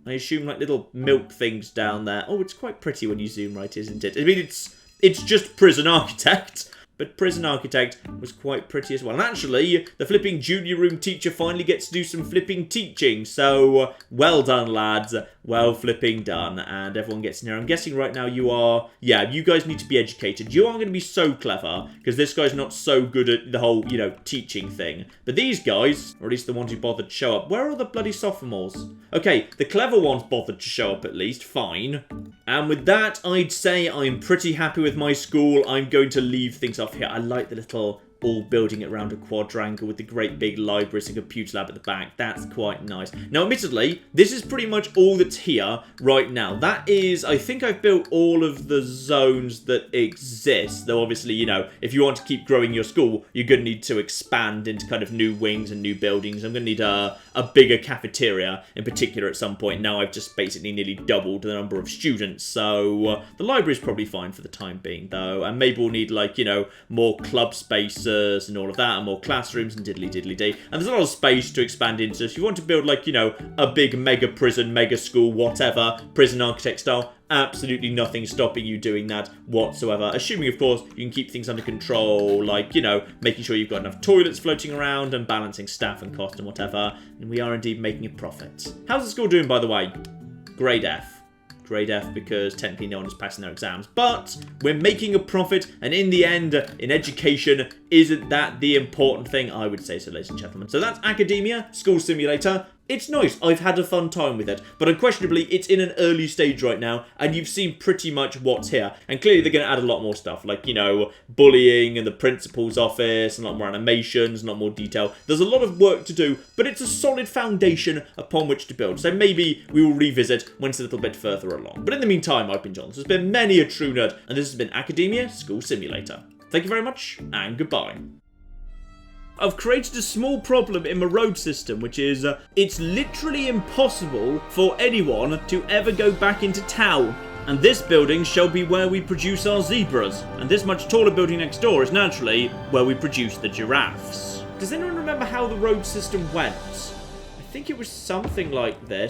I assume, like little milk things down there. Oh, it's quite pretty when you zoom right, isn't it? I mean, it's just Prison Architect. But Prison Architect was quite pretty as well. And actually, the flipping junior room teacher finally gets to do some flipping teaching. So, well done, lads. Well flipping done. And everyone gets in here. I'm guessing right now you are... Yeah, you guys need to be educated. You aren't going to be so clever, because this guy's not so good at the whole, you know, teaching thing. But these guys, or at least the ones who bothered to show up, where are the bloody sophomores? Okay, the clever ones bothered to show up at least. Fine. And with that, I'd say I'm pretty happy with my school. I'm going to leave things off here. I like the little all building it around a quadrangle with the great big libraries and computer lab at the back. That's quite nice. Now, admittedly, this is pretty much all that's here right now. That is, I think I've built all of the zones that exist. Though, obviously, you know, if you want to keep growing your school, you're going to need to expand into kind of new wings and new buildings. I'm going to need a bigger cafeteria in particular at some point. Now I've just basically nearly doubled the number of students. So the library's probably fine for the time being, though. And maybe we'll need, like, you know, more club spaces and all of that, and more classrooms and diddly-diddly-dee. And there's a lot of space to expand into. If you want to build, like, you know, a big mega prison, mega school, whatever, prison architect style, absolutely nothing stopping you doing that whatsoever. Assuming, of course, you can keep things under control, like, you know, making sure you've got enough toilets floating around and balancing staff and cost and whatever. And we are indeed making a profit. How's the school doing, by the way? Grade F. Grade F because technically no one is passing their exams. But we're making a profit, and in the end, in education, isn't that the important thing? I would say so, ladies and gentlemen. So that's Academia, School Simulator. It's nice. I've had a fun time with it. But unquestionably, it's in an early stage right now, and you've seen pretty much what's here. And clearly, they're going to add a lot more stuff, like, you know, bullying and the principal's office, and a lot more animations, a lot more detail. There's a lot of work to do, but it's a solid foundation upon which to build. So maybe we will revisit when it's a little bit further along. But in the meantime, I've been John. This has been many a true nerd, and this has been Academia School Simulator. Thank you very much, and goodbye. I've created a small problem in my road system, which is it's literally impossible for anyone to ever go back into town. And this building shall be where we produce our zebras. And this much taller building next door is naturally where we produce the giraffes. Does anyone remember how the road system went? I think it was something like this.